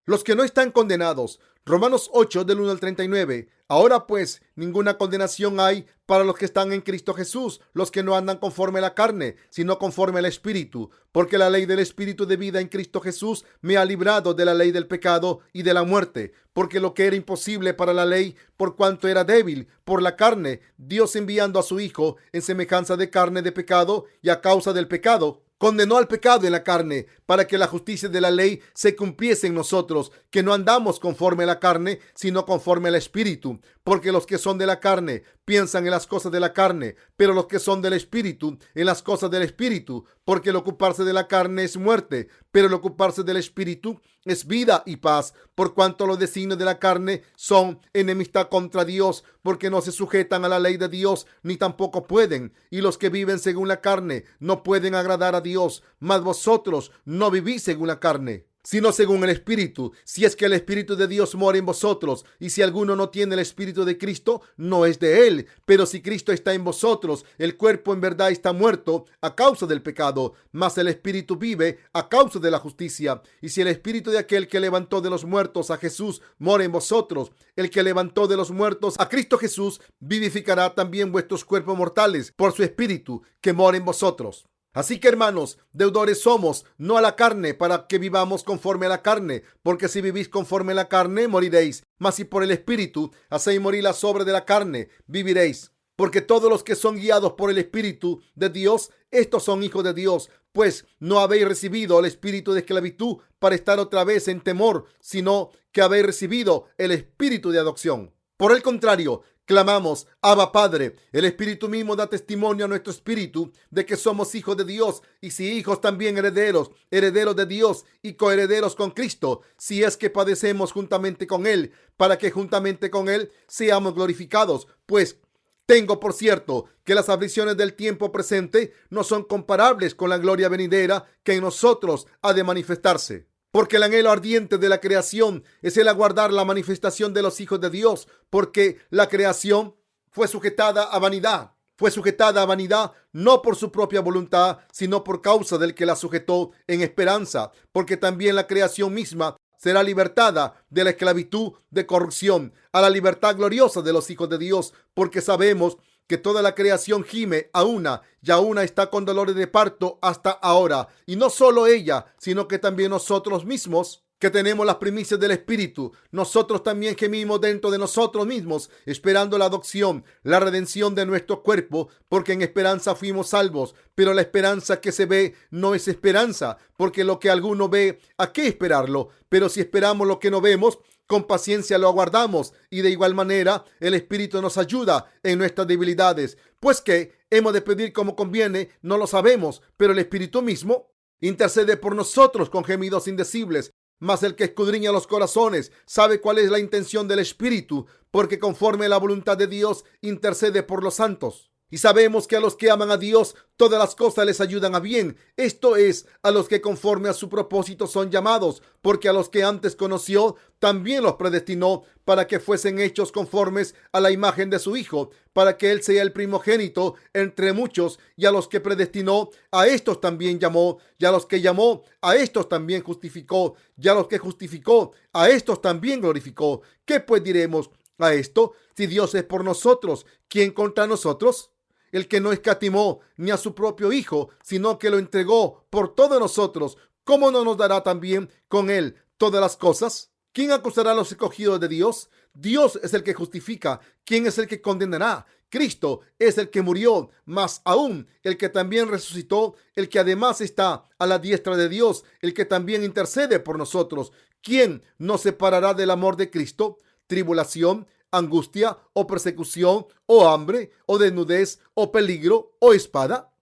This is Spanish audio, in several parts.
los que no están condenados. Romanos 8 del 1 al 39. Ahora pues, ninguna condenación hay para los que están en Cristo Jesús, los que no andan conforme a la carne, sino conforme al Espíritu. Porque la ley del Espíritu de vida en Cristo Jesús me ha librado de la ley del pecado y de la muerte. Porque lo que era imposible para la ley, por cuanto era débil por la carne, Dios enviando a su Hijo en semejanza de carne de pecado, y a causa del pecado, condenó al pecado en la carne, para que la justicia de la ley se cumpliese en nosotros, que no andamos conforme a la carne, sino conforme al Espíritu. Porque los que son de la carne piensan en las cosas de la carne, pero los que son del Espíritu en las cosas del Espíritu. Porque el ocuparse de la carne es muerte, pero el ocuparse del Espíritu es vida y paz. Por cuanto los designios de la carne son enemistad contra Dios, porque no se sujetan a la ley de Dios, ni tampoco pueden. Y los que viven según la carne no pueden agradar a Dios. Mas vosotros no vivís según la carne, sino según el Espíritu, si es que el Espíritu de Dios mora en vosotros. Y si alguno no tiene el Espíritu de Cristo, no es de él. Pero si Cristo está en vosotros, el cuerpo en verdad está muerto a causa del pecado, mas el Espíritu vive a causa de la justicia. Y si el Espíritu de aquel que levantó de los muertos a Jesús mora en vosotros, el que levantó de los muertos a Cristo Jesús vivificará también vuestros cuerpos mortales por su Espíritu que mora en vosotros. Así que, hermanos, deudores somos, no a la carne, para que vivamos conforme a la carne, porque si vivís conforme a la carne, moriréis. Mas si por el Espíritu hacéis morir las obras de la carne, viviréis. Porque todos los que son guiados por el Espíritu de Dios, estos son hijos de Dios. Pues no habéis recibido el espíritu de esclavitud para estar otra vez en temor, sino que habéis recibido el espíritu de adopción. Por el contrario, clamamos, Abba Padre. El Espíritu mismo da testimonio a nuestro espíritu de que somos hijos de Dios, y si hijos, también herederos, herederos de Dios y coherederos con Cristo, si es que padecemos juntamente con Él, para que juntamente con Él seamos glorificados. Pues tengo por cierto que las aflicciones del tiempo presente no son comparables con la gloria venidera que en nosotros ha de manifestarse. Porque el anhelo ardiente de la creación es el aguardar la manifestación de los hijos de Dios, porque la creación fue sujetada a vanidad. Fue sujetada a vanidad no por su propia voluntad, sino por causa del que la sujetó en esperanza, porque también la creación misma será libertada de la esclavitud de corrupción a la libertad gloriosa de los hijos de Dios, porque sabemos que toda la creación gime a una y a una está con dolores de parto hasta ahora. Y no solo ella, sino que también nosotros mismos, que tenemos las primicias del Espíritu, nosotros también gemimos dentro de nosotros mismos, esperando la adopción, la redención de nuestro cuerpo, porque en esperanza fuimos salvos. Pero la esperanza que se ve no es esperanza, porque lo que alguno ve, ¿a qué esperarlo? Pero si esperamos lo que no vemos, con paciencia lo aguardamos, y de igual manera el Espíritu nos ayuda en nuestras debilidades. Pues que hemos de pedir como conviene, no lo sabemos, pero el Espíritu mismo intercede por nosotros con gemidos indecibles. Mas el que escudriña los corazones sabe cuál es la intención del Espíritu, porque conforme a la voluntad de Dios intercede por los santos. Y sabemos que a los que aman a Dios, todas las cosas les ayudan a bien. Esto es, a los que conforme a su propósito son llamados, porque a los que antes conoció, también los predestinó para que fuesen hechos conformes a la imagen de su Hijo, para que Él sea el primogénito entre muchos. Y a los que predestinó, a estos también llamó. Y a los que llamó, a estos también justificó. Y a los que justificó, a estos también glorificó. ¿Qué pues diremos a esto? Si Dios es por nosotros, ¿quién contra nosotros? El que no escatimó ni a su propio Hijo, sino que lo entregó por todos nosotros, ¿cómo no nos dará también con Él todas las cosas? ¿Quién acusará a los escogidos de Dios? Dios es el que justifica. ¿Quién es el que condenará? Cristo es el que murió, más aún el que también resucitó, el que además está a la diestra de Dios, el que también intercede por nosotros. ¿Quién nos separará del amor de Cristo? ¿Tribulación, angustia o persecución, o hambre, o desnudez, o peligro, o espada?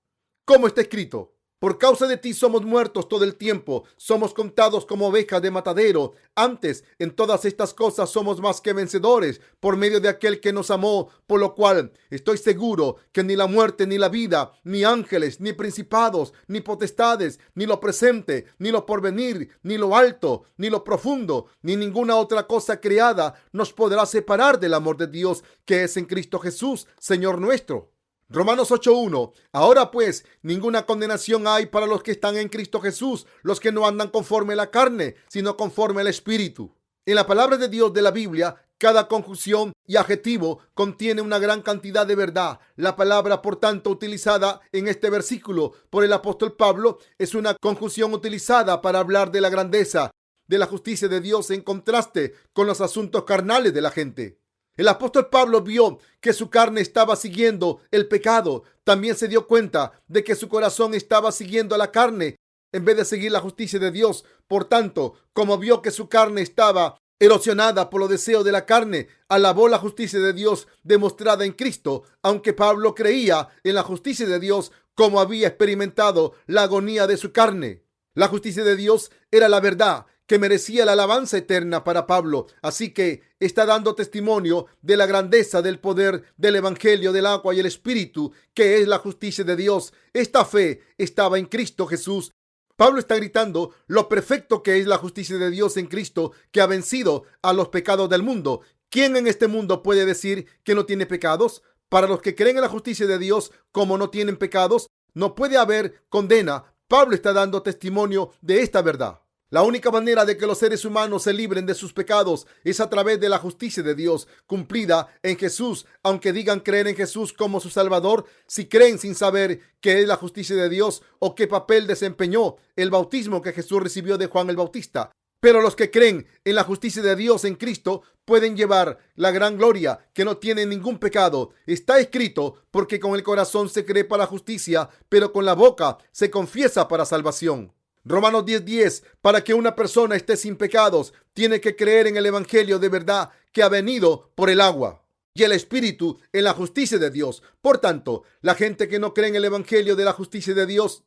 Como está escrito, por causa de ti somos muertos todo el tiempo, somos contados como ovejas de matadero. Antes, en todas estas cosas somos más que vencedores por medio de aquel que nos amó, por lo cual estoy seguro que ni la muerte, ni la vida, ni ángeles, ni principados, ni potestades, ni lo presente, ni lo porvenir, ni lo alto, ni lo profundo, ni ninguna otra cosa creada nos podrá separar del amor de Dios que es en Cristo Jesús, Señor nuestro. Romanos 8:1. Ahora pues, ninguna condenación hay para los que están en Cristo Jesús, los que no andan conforme a la carne, sino conforme al Espíritu. En la palabra de Dios de la Biblia, cada conjunción y adjetivo contiene una gran cantidad de verdad. La palabra, por tanto, utilizada en este versículo por el apóstol Pablo es una conjunción utilizada para hablar de la grandeza de la justicia de Dios en contraste con los asuntos carnales de la gente. El apóstol Pablo vio que su carne estaba siguiendo el pecado. También se dio cuenta de que su corazón estaba siguiendo a la carne en vez de seguir la justicia de Dios. Por tanto, como vio que su carne estaba erosionada por los deseos de la carne, alabó la justicia de Dios demostrada en Cristo. Aunque Pablo creía en la justicia de Dios, como había experimentado la agonía de su carne. La justicia de Dios era la verdad que merecía la alabanza eterna para Pablo. Así que está dando testimonio de la grandeza del poder del evangelio del agua y el espíritu, que es la justicia de Dios. Esta fe estaba en Cristo Jesús. Pablo está gritando lo perfecto que es la justicia de Dios en Cristo, que ha vencido a los pecados del mundo. ¿Quién en este mundo puede decir que no tiene pecados? Para los que creen en la justicia de Dios, como no tienen pecados, no puede haber condena. Pablo está dando testimonio de esta verdad. La única manera de que los seres humanos se libren de sus pecados es a través de la justicia de Dios cumplida en Jesús. Aunque digan creer en Jesús como su Salvador, si creen sin saber qué es la justicia de Dios o qué papel desempeñó el bautismo que Jesús recibió de Juan el Bautista. Pero los que creen en la justicia de Dios en Cristo pueden llevar la gran gloria que no tiene ningún pecado. Está escrito: porque con el corazón se cree para justicia, pero con la boca se confiesa para salvación. Romanos 10:10. Para que una persona esté sin pecados, tiene que creer en el evangelio de verdad que ha venido por el agua y el espíritu, en la justicia de Dios. Por tanto, la gente que no cree en el evangelio de la justicia de Dios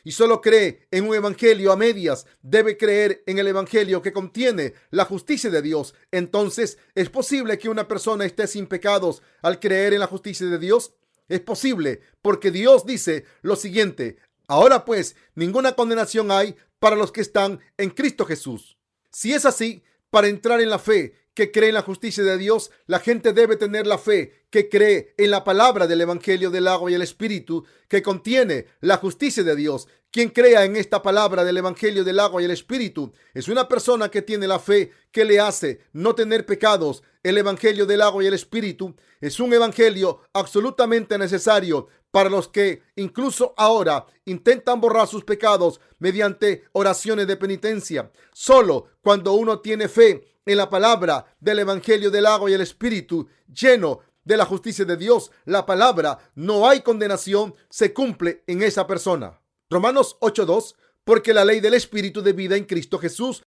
y solo cree en un evangelio a medias, debe creer en el evangelio que contiene la justicia de Dios. Entonces, ¿es posible que una persona esté sin pecados al creer en la justicia de Dios? Es posible, porque Dios dice lo siguiente: ahora pues, ninguna condenación hay para los que están en Cristo Jesús. Si es así, para entrar en la fe que cree en la justicia de Dios, la gente debe tener la fe que cree en la palabra del evangelio del agua y el espíritu que contiene la justicia de Dios. Quien crea en esta palabra del evangelio del agua y el espíritu es una persona que tiene la fe que le hace no tener pecados. El evangelio del agua y el espíritu es un evangelio absolutamente necesario para los que incluso ahora intentan borrar sus pecados mediante oraciones de penitencia. Solo cuando uno tiene fe en la palabra del evangelio del agua y el espíritu lleno de la justicia de Dios, la palabra no hay condenación, se cumple en esa persona. Romanos 8:2. Porque la ley del espíritu de vida en Cristo Jesús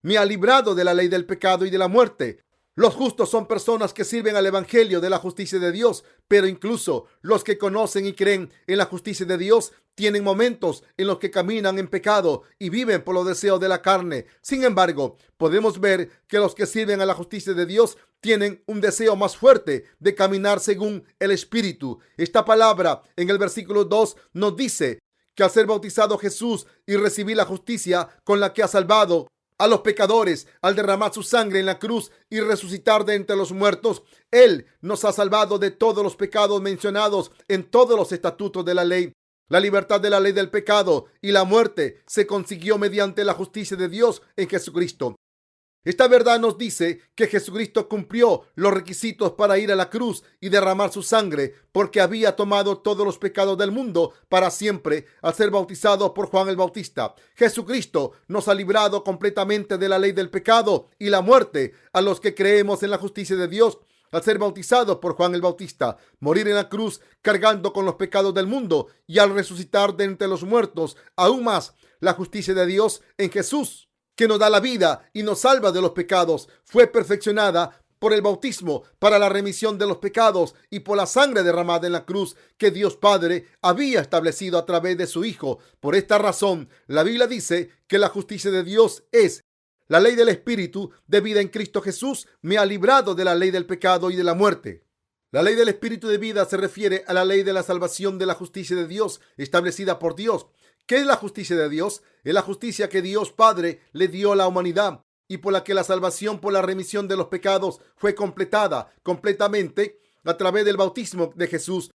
me ha librado de la ley del pecado y de la muerte. Los justos son personas que sirven al evangelio de la justicia de Dios, pero incluso los que conocen y creen en la justicia de Dios tienen momentos en los que caminan en pecado y viven por los deseos de la carne. Sin embargo, podemos ver que los que sirven a la justicia de Dios tienen un deseo más fuerte de caminar según el Espíritu. Esta palabra en el versículo 2 nos dice que al ser bautizado Jesús y recibir la justicia con la que ha salvado a los pecadores, al derramar su sangre en la cruz y resucitar de entre los muertos, Él nos ha salvado de todos los pecados mencionados en todos los estatutos de la ley. La libertad de la ley del pecado y la muerte se consiguió mediante la justicia de Dios en Jesucristo. Esta verdad nos dice que Jesucristo cumplió los requisitos para ir a la cruz y derramar su sangre, porque había tomado todos los pecados del mundo para siempre al ser bautizado por Juan el Bautista. Jesucristo nos ha librado completamente de la ley del pecado y la muerte a los que creemos en la justicia de Dios. Al ser bautizado por Juan el Bautista, morir en la cruz cargando con los pecados del mundo y al resucitar de entre los muertos, aún más la justicia de Dios en Jesús, que nos da la vida y nos salva de los pecados, fue perfeccionada por el bautismo para la remisión de los pecados y por la sangre derramada en la cruz que Dios Padre había establecido a través de su Hijo. Por esta razón, la Biblia dice que la justicia de Dios es la ley del Espíritu de vida en Cristo Jesús me ha librado de la ley del pecado y de la muerte. La ley del Espíritu de vida se refiere a la ley de la salvación de la justicia de Dios establecida por Dios. ¿Qué es la justicia de Dios? Es la justicia que Dios Padre le dio a la humanidad y por la que la salvación por la remisión de los pecados fue completada completamente a través del bautismo de Jesús.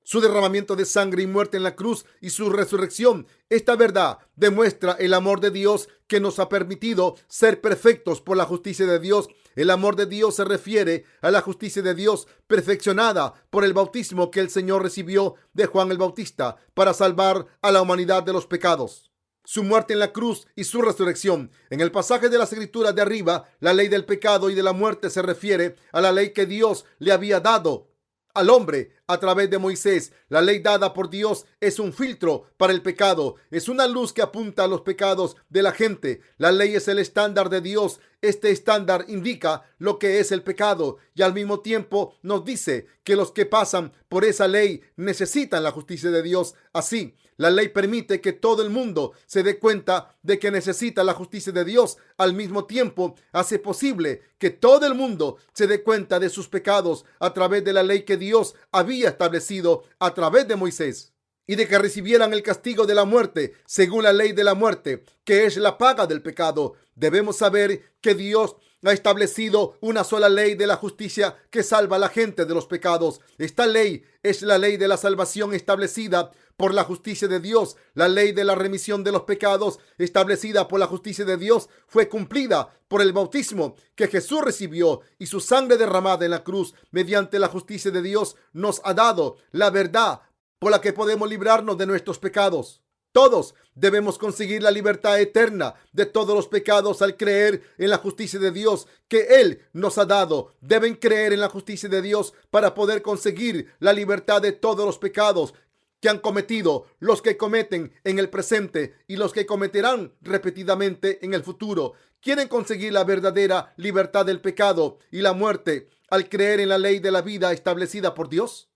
su derramamiento de sangre y muerte en la cruz y su resurrección. Esta verdad demuestra el amor de Dios que nos ha permitido ser perfectos por la justicia de Dios. El amor de Dios se refiere a la justicia de Dios perfeccionada por el bautismo que el Señor recibió de Juan el Bautista para salvar a la humanidad de los pecados. Su muerte en la cruz y su resurrección. En el pasaje de las Escrituras de arriba, la ley del pecado y de la muerte se refiere a la ley que Dios le había dado al hombre a través de Moisés. La ley dada por Dios es un filtro para el pecado. Es una luz que apunta a los pecados de la gente. La ley es el estándar de Dios. Este estándar indica lo que es el pecado y al mismo tiempo nos dice que los que pasan por esa ley necesitan la justicia de Dios. Así, la ley permite que todo el mundo se dé cuenta de que necesita la justicia de Dios. Al mismo tiempo, hace posible que todo el mundo se dé cuenta de sus pecados a través de la ley que Dios había establecido a través de Moisés, y de que recibieran el castigo de la muerte según la ley de la muerte, que es la paga del pecado. Debemos saber que Dios ha establecido una sola ley de la justicia que salva a la gente de los pecados. Esta ley es la ley de la salvación establecida por la justicia de Dios. La ley de la remisión de los pecados establecida por la justicia de Dios fue cumplida por el bautismo que Jesús recibió y su sangre derramada en la cruz. Mediante la justicia de Dios nos ha dado la verdad por la que podemos librarnos de nuestros pecados. Todos debemos conseguir la libertad eterna de todos los pecados al creer en la justicia de Dios que Él nos ha dado. Deben creer en la justicia de Dios para poder conseguir la libertad de todos los pecados que han cometido, los que cometen en el presente y los que cometerán repetidamente en el futuro. Quieren conseguir la verdadera libertad del pecado y la muerte al creer en la ley de la vida establecida por Dios.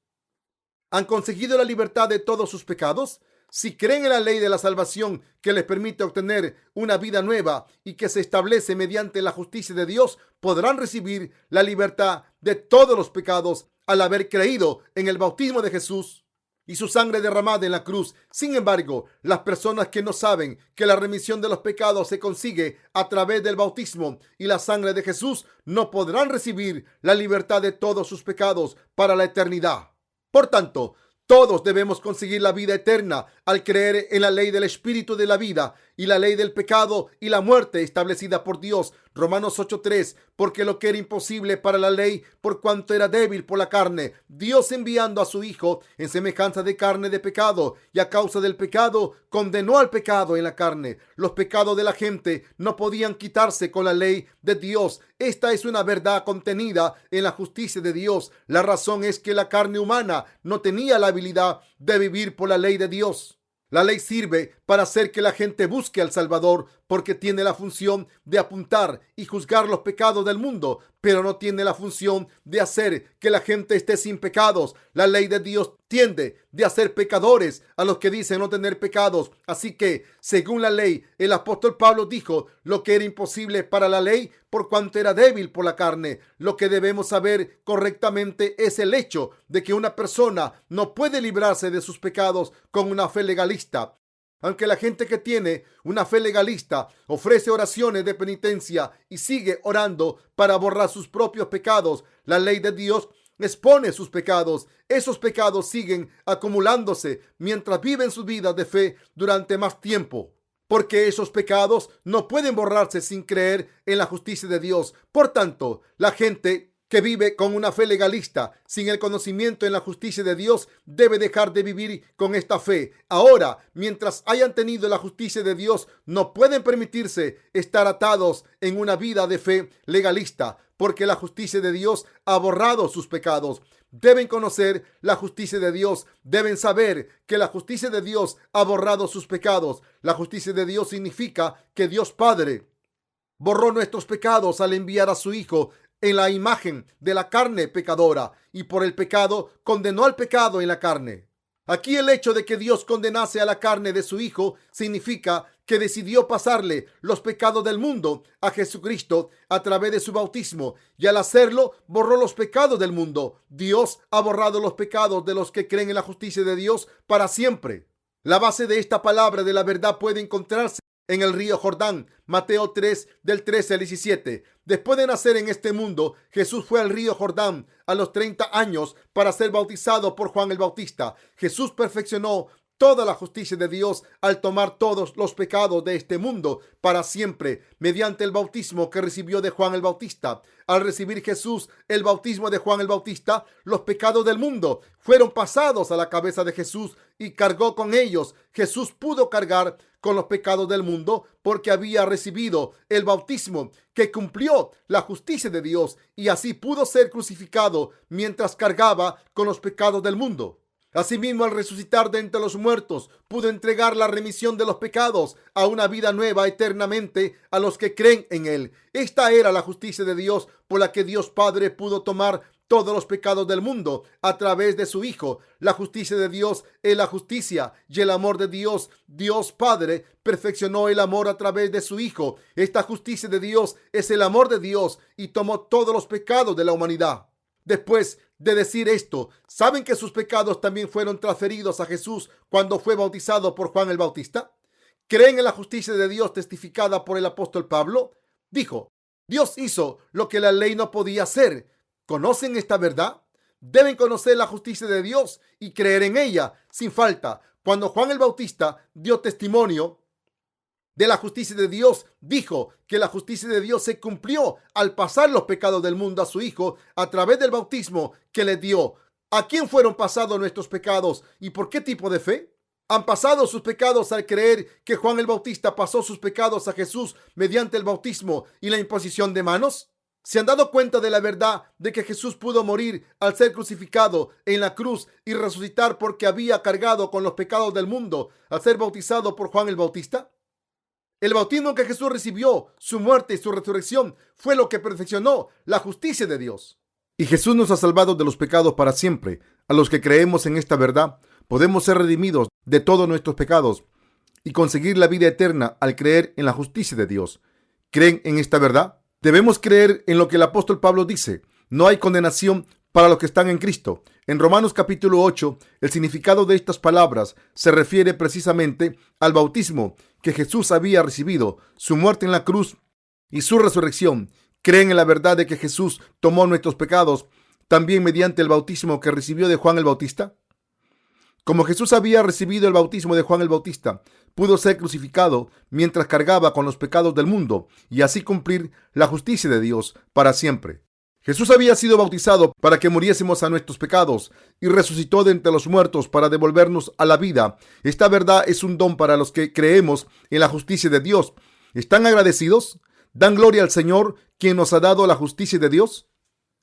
¿Han conseguido la libertad de todos sus pecados? Si creen en la ley de la salvación que les permite obtener una vida nueva y que se establece mediante la justicia de Dios, podrán recibir la libertad de todos los pecados al haber creído en el bautismo de Jesús y su sangre derramada en la cruz. Sin embargo, las personas que no saben que la remisión de los pecados se consigue a través del bautismo y la sangre de Jesús no podrán recibir la libertad de todos sus pecados para la eternidad. Por tanto, todos debemos conseguir la vida eterna al creer en la ley del espíritu de la vida y la ley del pecado y la muerte establecida por Dios. Romanos 8:3, porque lo que era imposible para la ley, por cuanto era débil por la carne, Dios enviando a su Hijo en semejanza de carne de pecado, y a causa del pecado condenó al pecado en la carne. Los pecados de la gente no podían quitarse con la ley de Dios. Esta es una verdad contenida en la justicia de Dios. La razón es que la carne humana no tenía la habilidad de vivir por la ley de Dios. La ley sirve para hacer que la gente busque al Salvador porque tiene la función de apuntar y juzgar los pecados del mundo, pero no tiene la función de hacer que la gente esté sin pecados. La ley de Dios tiende de hacer pecadores a los que dicen no tener pecados. Así que, según la ley, el apóstol Pablo dijo lo que era imposible para la ley por cuanto era débil por la carne. Lo que debemos saber correctamente es el hecho de que una persona no puede librarse de sus pecados con una fe legalista. Aunque la gente que tiene una fe legalista ofrece oraciones de penitencia y sigue orando para borrar sus propios pecados, la ley de Dios expone sus pecados. Esos pecados siguen acumulándose mientras viven sus vidas de fe durante más tiempo, porque esos pecados no pueden borrarse sin creer en la justicia de Dios. Por tanto, la gente que vive con una fe legalista, sin el conocimiento en la justicia de Dios, debe dejar de vivir con esta fe. Ahora, mientras hayan tenido la justicia de Dios, no pueden permitirse estar atados en una vida de fe legalista, porque la justicia de Dios ha borrado sus pecados. Deben conocer la justicia de Dios. Deben saber que la justicia de Dios ha borrado sus pecados. La justicia de Dios significa que Dios Padre borró nuestros pecados al enviar a su Hijo en la imagen de la carne pecadora, y por el pecado condenó al pecado en la carne. Aquí el hecho de que Dios condenase a la carne de su Hijo significa que decidió pasarle los pecados del mundo a Jesucristo a través de su bautismo, y al hacerlo borró los pecados del mundo. Dios ha borrado los pecados de los que creen en la justicia de Dios para siempre. La base de esta palabra de la verdad puede encontrarse en el río Jordán. Mateo 3, del 13 al 17. Después de nacer en este mundo, Jesús fue al río Jordán a los 30 años para ser bautizado por Juan el Bautista. Jesús perfeccionó toda la justicia de Dios al tomar todos los pecados de este mundo para siempre mediante el bautismo que recibió de Juan el Bautista. Al recibir Jesús el bautismo de Juan el Bautista, los pecados del mundo fueron pasados a la cabeza de Jesús y cargó con ellos. Jesús pudo cargar con los pecados del mundo porque había recibido el bautismo que cumplió la justicia de Dios, y así pudo ser crucificado mientras cargaba con los pecados del mundo. Asimismo, al resucitar de entre los muertos, pudo entregar la remisión de los pecados a una vida nueva eternamente a los que creen en él. Esta era la justicia de Dios por la que Dios Padre pudo tomar todos los pecados del mundo a través de su Hijo. La justicia de Dios es la justicia y el amor de Dios. Dios Padre perfeccionó el amor a través de su Hijo. Esta justicia de Dios es el amor de Dios y tomó todos los pecados de la humanidad. Después de decir esto, ¿saben que sus pecados también fueron transferidos a Jesús cuando fue bautizado por Juan el Bautista? ¿Creen en la justicia de Dios testificada por el apóstol Pablo? Dijo, Dios hizo lo que la ley no podía hacer. ¿Conocen esta verdad? Deben conocer la justicia de Dios y creer en ella sin falta. Cuando Juan el Bautista dio testimonio de la justicia de Dios, dijo que la justicia de Dios se cumplió al pasar los pecados del mundo a su Hijo a través del bautismo que le dio. ¿A quién fueron pasados nuestros pecados y por qué tipo de fe? ¿Han pasado sus pecados al creer que Juan el Bautista pasó sus pecados a Jesús mediante el bautismo y la imposición de manos? ¿Se han dado cuenta de la verdad de que Jesús pudo morir al ser crucificado en la cruz y resucitar porque había cargado con los pecados del mundo al ser bautizado por Juan el Bautista? El bautismo que Jesús recibió, su muerte y su resurrección fue lo que perfeccionó la justicia de Dios. Y Jesús nos ha salvado de los pecados para siempre. A los que creemos en esta verdad, podemos ser redimidos de todos nuestros pecados y conseguir la vida eterna al creer en la justicia de Dios. ¿Creen en esta verdad? Debemos creer en lo que el apóstol Pablo dice. No hay condenación para los que están en Cristo. En Romanos capítulo 8, el significado de estas palabras se refiere precisamente al bautismo que Jesús había recibido, su muerte en la cruz y su resurrección. ¿Creen en la verdad de que Jesús tomó nuestros pecados también mediante el bautismo que recibió de Juan el Bautista? Como Jesús había recibido el bautismo de Juan el Bautista, pudo ser crucificado mientras cargaba con los pecados del mundo y así cumplir la justicia de Dios para siempre. Jesús había sido bautizado para que muriésemos a nuestros pecados y resucitó de entre los muertos para devolvernos a la vida. Esta verdad es un don para los que creemos en la justicia de Dios. ¿Están agradecidos? ¿Dan gloria al Señor, quien nos ha dado la justicia de Dios?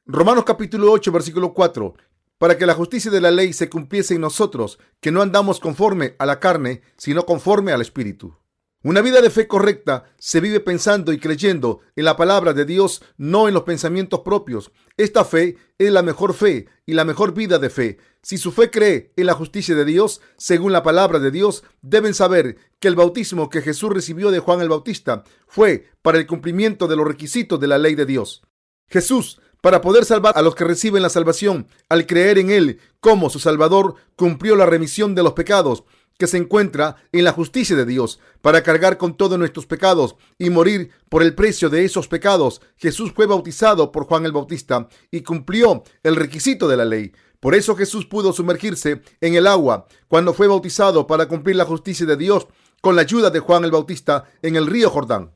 Romanos capítulo 8, versículo 4. Para que la justicia de la ley se cumpliese en nosotros, que no andamos conforme a la carne, sino conforme al Espíritu. Una vida de fe correcta se vive pensando y creyendo en la palabra de Dios, no en los pensamientos propios. Esta fe es la mejor fe y la mejor vida de fe. Si su fe cree en la justicia de Dios, según la palabra de Dios, deben saber que el bautismo que Jesús recibió de Juan el Bautista fue para el cumplimiento de los requisitos de la ley de Dios. Jesús, para poder salvar a los que reciben la salvación, al creer en Él como su Salvador, cumplió la remisión de los pecados que se encuentra en la justicia de Dios. Para cargar con todos nuestros pecados y morir por el precio de esos pecados, Jesús fue bautizado por Juan el Bautista y cumplió el requisito de la ley. Por eso Jesús pudo sumergirse en el agua cuando fue bautizado para cumplir la justicia de Dios con la ayuda de Juan el Bautista en el río Jordán.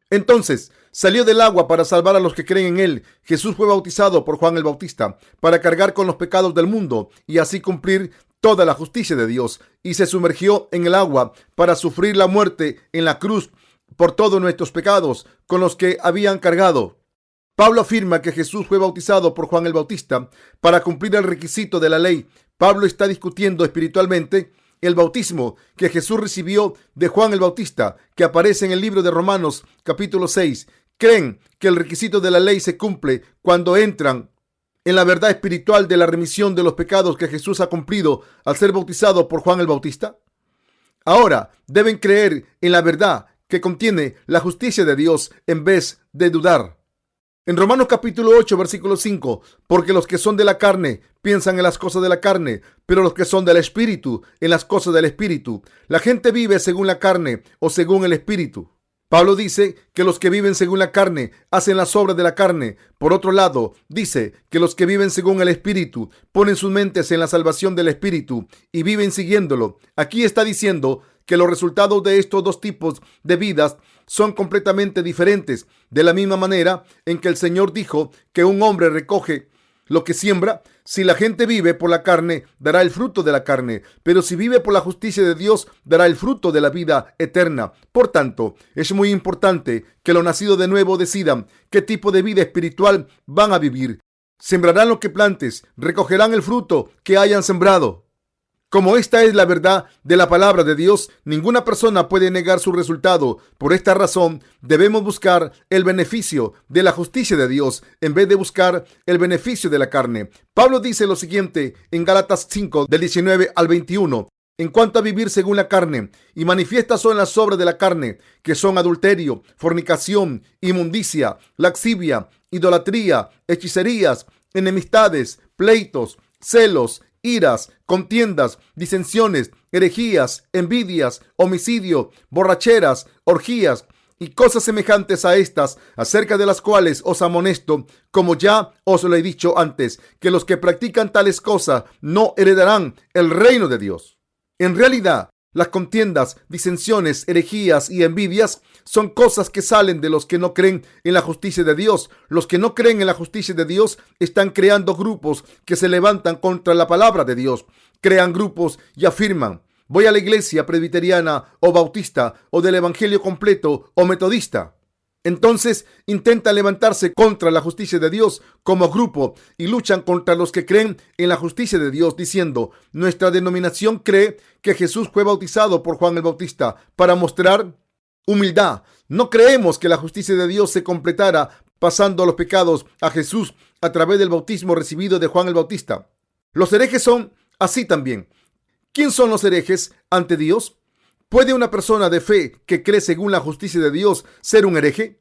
Entonces salió del agua para salvar a los que creen en Él. Jesús fue bautizado por Juan el Bautista para cargar con los pecados del mundo y así cumplir toda la justicia de Dios, y se sumergió en el agua para sufrir la muerte en la cruz por todos nuestros pecados con los que habían cargado. Pablo afirma que Jesús fue bautizado por Juan el Bautista para cumplir el requisito de la ley. Pablo está discutiendo espiritualmente el bautismo que Jesús recibió de Juan el Bautista, que aparece en el libro de Romanos capítulo 6. ¿Creen que el requisito de la ley se cumple cuando entran en la verdad espiritual de la remisión de los pecados que Jesús ha cumplido al ser bautizado por Juan el Bautista? Ahora deben creer en la verdad que contiene la justicia de Dios en vez de dudar. En Romanos capítulo 8, versículo 5, porque los que son de la carne piensan en las cosas de la carne, pero los que son del Espíritu, en las cosas del Espíritu. La gente vive según la carne o según el Espíritu. Pablo dice que los que viven según la carne hacen las obras de la carne. Por otro lado, dice que los que viven según el Espíritu ponen sus mentes en la salvación del Espíritu y viven siguiéndolo. Aquí está diciendo que los resultados de estos dos tipos de vidas son completamente diferentes. De la misma manera en que el Señor dijo que un hombre recoge lo que siembra, si la gente vive por la carne, dará el fruto de la carne, pero si vive por la justicia de Dios, dará el fruto de la vida eterna. Por tanto, es muy importante que los nacidos de nuevo decidan qué tipo de vida espiritual van a vivir. Sembrarán lo que plantes, recogerán el fruto que hayan sembrado. Como esta es la verdad de la palabra de Dios, ninguna persona puede negar su resultado. Por esta razón, debemos buscar el beneficio de la justicia de Dios en vez de buscar el beneficio de la carne. Pablo dice lo siguiente en Gálatas 5, del 19 al 21. En cuanto a vivir según la carne, y manifiestas son las obras de la carne, que son adulterio, fornicación, inmundicia, laxivia, idolatría, hechicerías, enemistades, pleitos, celos, iras, contiendas, disensiones, herejías, envidias, homicidio, borracheras, orgías y cosas semejantes a estas, acerca de las cuales os amonesto, como ya os lo he dicho antes, que los que practican tales cosas no heredarán el reino de Dios. En realidad, las contiendas, disensiones, herejías y envidias son cosas que salen de los que no creen en la justicia de Dios. Los que no creen en la justicia de Dios están creando grupos que se levantan contra la palabra de Dios. Crean grupos y afirman: voy a la iglesia presbiteriana o bautista o del evangelio completo o metodista. Entonces intentan levantarse contra la justicia de Dios como grupo y luchan contra los que creen en la justicia de Dios, diciendo: nuestra denominación cree que Jesús fue bautizado por Juan el Bautista para mostrar humildad. No creemos que la justicia de Dios se completara pasando los pecados a Jesús a través del bautismo recibido de Juan el Bautista. Los herejes son así también. ¿Quién son los herejes ante Dios? ¿Puede una persona de fe que cree según la justicia de Dios ser un hereje?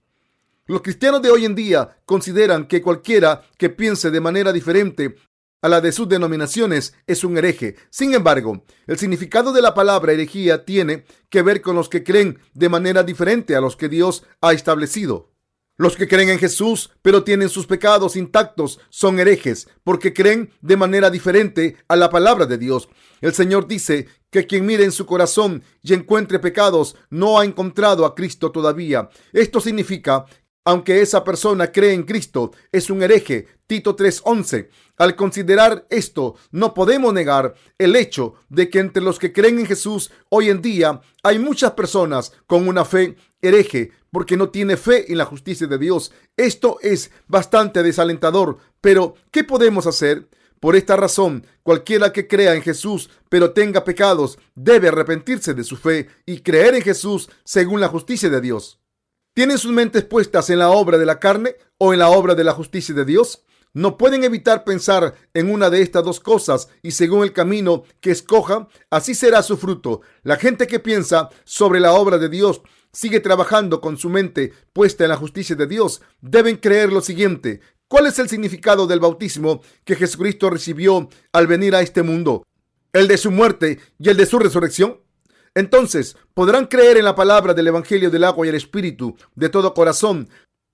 Los cristianos de hoy en día consideran que cualquiera que piense de manera diferente a la de sus denominaciones es un hereje. Sin embargo, el significado de la palabra herejía tiene que ver con los que creen de manera diferente a los que Dios ha establecido. Los que creen en Jesús, pero tienen sus pecados intactos, son herejes, porque creen de manera diferente a la palabra de Dios. El Señor dice que quien mire en su corazón y encuentre pecados, no ha encontrado a Cristo todavía. Esto significa, aunque esa persona cree en Cristo, es un hereje. Tito 3:11. Al considerar esto, no podemos negar el hecho de que entre los que creen en Jesús hoy en día hay muchas personas con una fe hereje, porque no tiene fe en la justicia de Dios. Esto es bastante desalentador, pero ¿qué podemos hacer? Por esta razón, cualquiera que crea en Jesús, pero tenga pecados, debe arrepentirse de su fe y creer en Jesús según la justicia de Dios. ¿Tienen sus mentes puestas en la obra de la carne o en la obra de la justicia de Dios? No pueden evitar pensar en una de estas dos cosas, y según el camino que escoja, así será su fruto. La gente que piensa sobre la obra de Dios sigue trabajando con su mente puesta en la justicia de Dios. Deben creer lo siguiente: ¿cuál es el significado del bautismo que Jesucristo recibió al venir a este mundo? ¿El de su muerte y el de su resurrección? Entonces podrán creer en la palabra del Evangelio del agua y el Espíritu de todo corazón,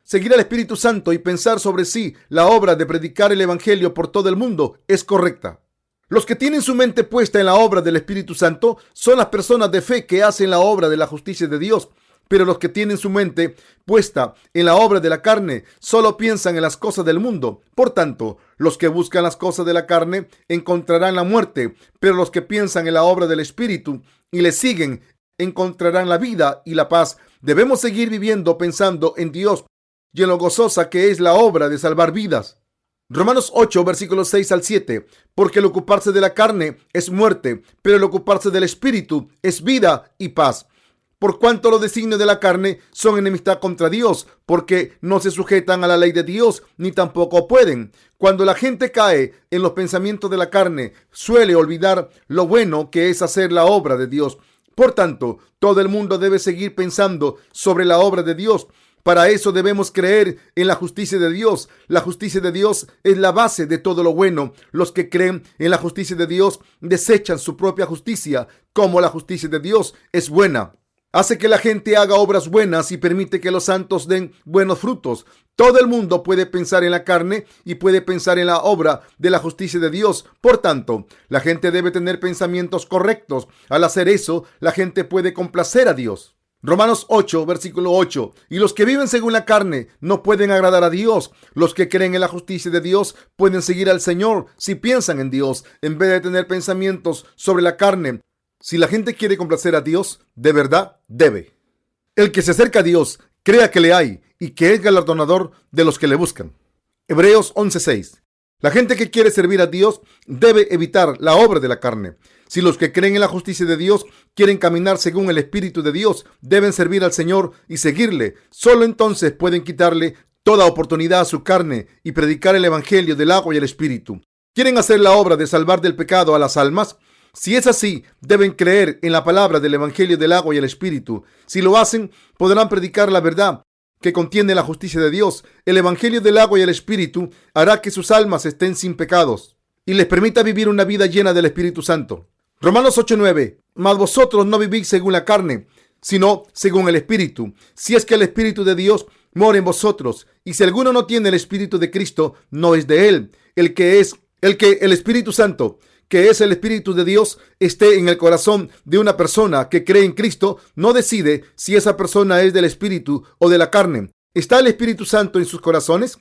seguir al Espíritu Santo y pensar sobre si la obra de predicar el Evangelio por todo el mundo es correcta. Los que tienen su mente puesta en la obra del Espíritu Santo son las personas de fe que hacen la obra de la justicia de Dios. Pero los que tienen su mente puesta en la obra de la carne solo piensan en las cosas del mundo. Por tanto, los que buscan las cosas de la carne encontrarán la muerte, pero los que piensan en la obra del Espíritu y le siguen encontrarán la vida y la paz. Debemos seguir viviendo pensando en Dios y en lo gozosa que es la obra de salvar vidas. Romanos 8, versículos 6 al 7. Porque el ocuparse de la carne es muerte, pero el ocuparse del Espíritu es vida y paz. Por cuanto los designios de la carne son enemistad contra Dios, porque no se sujetan a la ley de Dios, ni tampoco pueden. Cuando la gente cae en los pensamientos de la carne, suele olvidar lo bueno que es hacer la obra de Dios. Por tanto, todo el mundo debe seguir pensando sobre la obra de Dios. Para eso debemos creer en la justicia de Dios. La justicia de Dios es la base de todo lo bueno. Los que creen en la justicia de Dios desechan su propia justicia, como la justicia de Dios es buena. Hace que la gente haga obras buenas y permite que los santos den buenos frutos. Todo el mundo puede pensar en la carne y puede pensar en la obra de la justicia de Dios. Por tanto, la gente debe tener pensamientos correctos. Al hacer eso, la gente puede complacer a Dios. Romanos 8, versículo 8. Y los que viven según la carne no pueden agradar a Dios. Los que creen en la justicia de Dios pueden seguir al Señor si piensan en Dios, en vez de tener pensamientos sobre la carne. Si la gente quiere complacer a Dios, de verdad debe. El que se acerca a Dios, crea que le hay y que es galardonador de los que le buscan. Hebreos 11:6. La gente que quiere servir a Dios debe evitar la obra de la carne. Si los que creen en la justicia de Dios quieren caminar según el Espíritu de Dios, deben servir al Señor y seguirle. Solo entonces pueden quitarle toda oportunidad a su carne y predicar el Evangelio del agua y el Espíritu. ¿Quieren hacer la obra de salvar del pecado a las almas? Si es así, deben creer en la palabra del Evangelio del agua y el Espíritu. Si lo hacen, podrán predicar la verdad que contiene la justicia de Dios. El Evangelio del agua y el Espíritu hará que sus almas estén sin pecados y les permita vivir una vida llena del Espíritu Santo. Romanos 8:9. Mas vosotros no vivís según la carne, sino según el Espíritu. Si es que el Espíritu de Dios mora en vosotros, y si alguno no tiene el Espíritu de Cristo, no es de él. El Espíritu Santo, que es el Espíritu de Dios, esté en el corazón de una persona que cree en Cristo, no decide si esa persona es del Espíritu o de la carne. ¿Está el Espíritu Santo en sus corazones?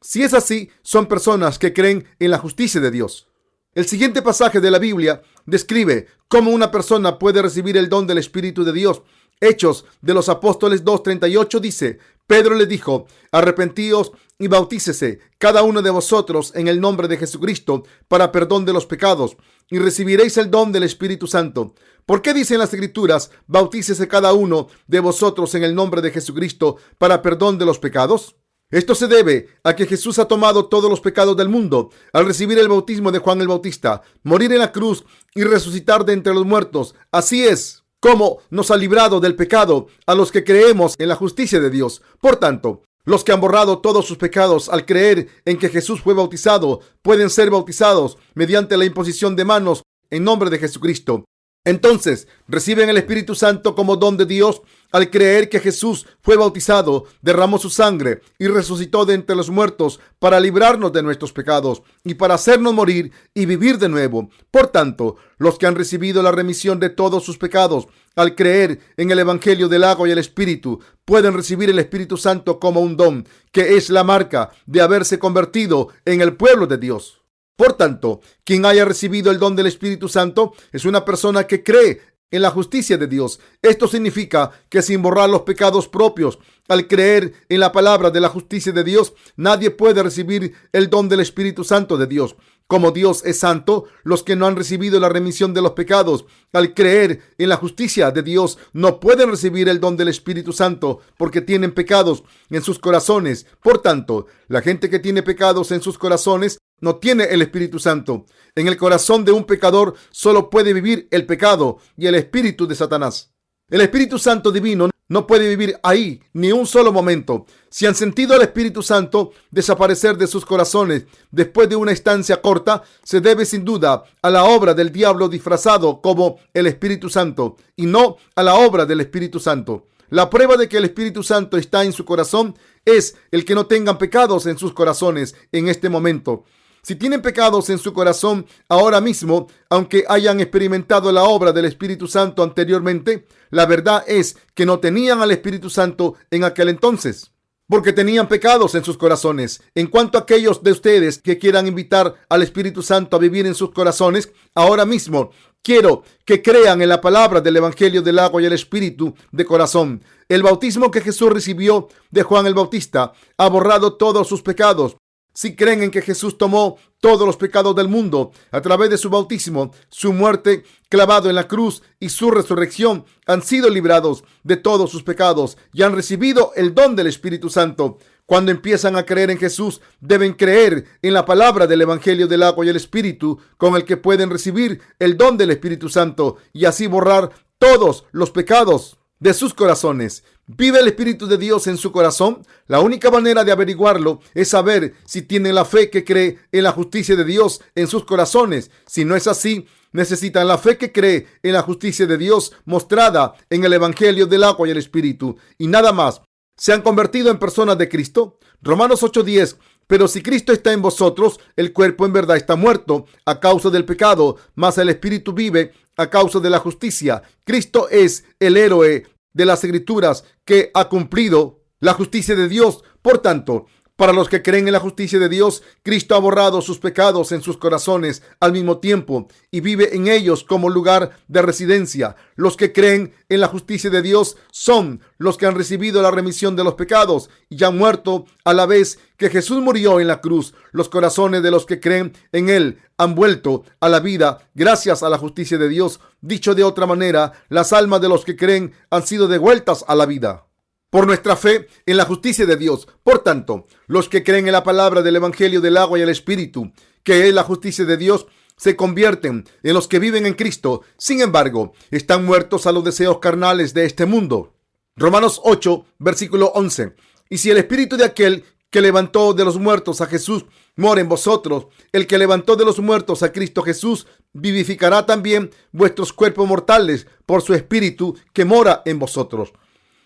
Si es así, son personas que creen en la justicia de Dios. El siguiente pasaje de la Biblia describe cómo una persona puede recibir el don del Espíritu de Dios. Hechos de los Apóstoles 2:38 dice: Pedro le dijo: arrepentíos y bautícese cada uno de vosotros en el nombre de Jesucristo para perdón de los pecados, y recibiréis el don del Espíritu Santo. ¿Por qué dicen las Escrituras: bautícese cada uno de vosotros en el nombre de Jesucristo para perdón de los pecados? Esto se debe a que Jesús ha tomado todos los pecados del mundo al recibir el bautismo de Juan el Bautista, morir en la cruz y resucitar de entre los muertos. Así es como nos ha librado del pecado a los que creemos en la justicia de Dios. Por tanto, los que han borrado todos sus pecados al creer en que Jesús fue bautizado pueden ser bautizados mediante la imposición de manos en nombre de Jesucristo. Entonces, reciben el Espíritu Santo como don de Dios al creer que Jesús fue bautizado, derramó su sangre y resucitó de entre los muertos para librarnos de nuestros pecados y para hacernos morir y vivir de nuevo. Por tanto, los que han recibido la remisión de todos sus pecados al creer en el Evangelio del agua y el Espíritu pueden recibir el Espíritu Santo como un don, que es la marca de haberse convertido en el pueblo de Dios. Por tanto, quien haya recibido el don del Espíritu Santo es una persona que cree en la justicia de Dios. Esto significa que sin borrar los pecados propios, al creer en la palabra de la justicia de Dios, nadie puede recibir el don del Espíritu Santo de Dios. Como Dios es santo, los que no han recibido la remisión de los pecados al creer en la justicia de Dios no pueden recibir el don del Espíritu Santo porque tienen pecados en sus corazones. Por tanto, la gente que tiene pecados en sus corazones no tiene el Espíritu Santo. En el corazón de un pecador solo puede vivir el pecado y el espíritu de Satanás. El Espíritu Santo divino no puede vivir ahí ni un solo momento. Si han sentido al Espíritu Santo desaparecer de sus corazones después de una estancia corta, se debe sin duda a la obra del diablo disfrazado como el Espíritu Santo y no a la obra del Espíritu Santo. La prueba de que el Espíritu Santo está en su corazón es el que no tengan pecados en sus corazones en este momento. Si tienen pecados en su corazón ahora mismo, aunque hayan experimentado la obra del Espíritu Santo anteriormente, la verdad es que no tenían al Espíritu Santo en aquel entonces, porque tenían pecados en sus corazones. En cuanto a aquellos de ustedes que quieran invitar al Espíritu Santo a vivir en sus corazones, ahora mismo quiero que crean en la palabra del Evangelio del agua y el Espíritu de corazón. El bautismo que Jesús recibió de Juan el Bautista ha borrado todos sus pecados. Si creen en que Jesús tomó todos los pecados del mundo a través de su bautismo, su muerte clavado en la cruz y su resurrección, han sido librados de todos sus pecados y han recibido el don del Espíritu Santo. Cuando empiezan a creer en Jesús, deben creer en la palabra del Evangelio del agua y el Espíritu, con el que pueden recibir el don del Espíritu Santo y así borrar todos los pecados de sus corazones. ¿Vive el Espíritu de Dios en su corazón? La única manera de averiguarlo es saber si tienen la fe que cree en la justicia de Dios en sus corazones. Si no es así, necesitan la fe que cree en la justicia de Dios mostrada en el Evangelio del agua y el Espíritu, y nada más. ¿Se han convertido en personas de Cristo? Romanos 8:10. Pero si Cristo está en vosotros, el cuerpo en verdad está muerto a causa del pecado, mas el Espíritu vive a causa de la justicia. Cristo es el héroe de las Escrituras que ha cumplido la justicia de Dios. Por tanto, para los que creen en la justicia de Dios, Cristo ha borrado sus pecados en sus corazones al mismo tiempo y vive en ellos como lugar de residencia. Los que creen en la justicia de Dios son los que han recibido la remisión de los pecados y han muerto a la vez que Jesús murió en la cruz. Los corazones de los que creen en Él han vuelto a la vida gracias a la justicia de Dios. Dicho de otra manera, las almas de los que creen han sido devueltas a la vida por nuestra fe en la justicia de Dios. Por tanto, los que creen en la palabra del Evangelio del agua y el Espíritu, que es la justicia de Dios, se convierten en los que viven en Cristo. Sin embargo, están muertos a los deseos carnales de este mundo. Romanos 8, versículo 11. Y si el Espíritu de aquel que levantó de los muertos a Jesús mora en vosotros, el que levantó de los muertos a Cristo Jesús vivificará también vuestros cuerpos mortales por su Espíritu que mora en vosotros.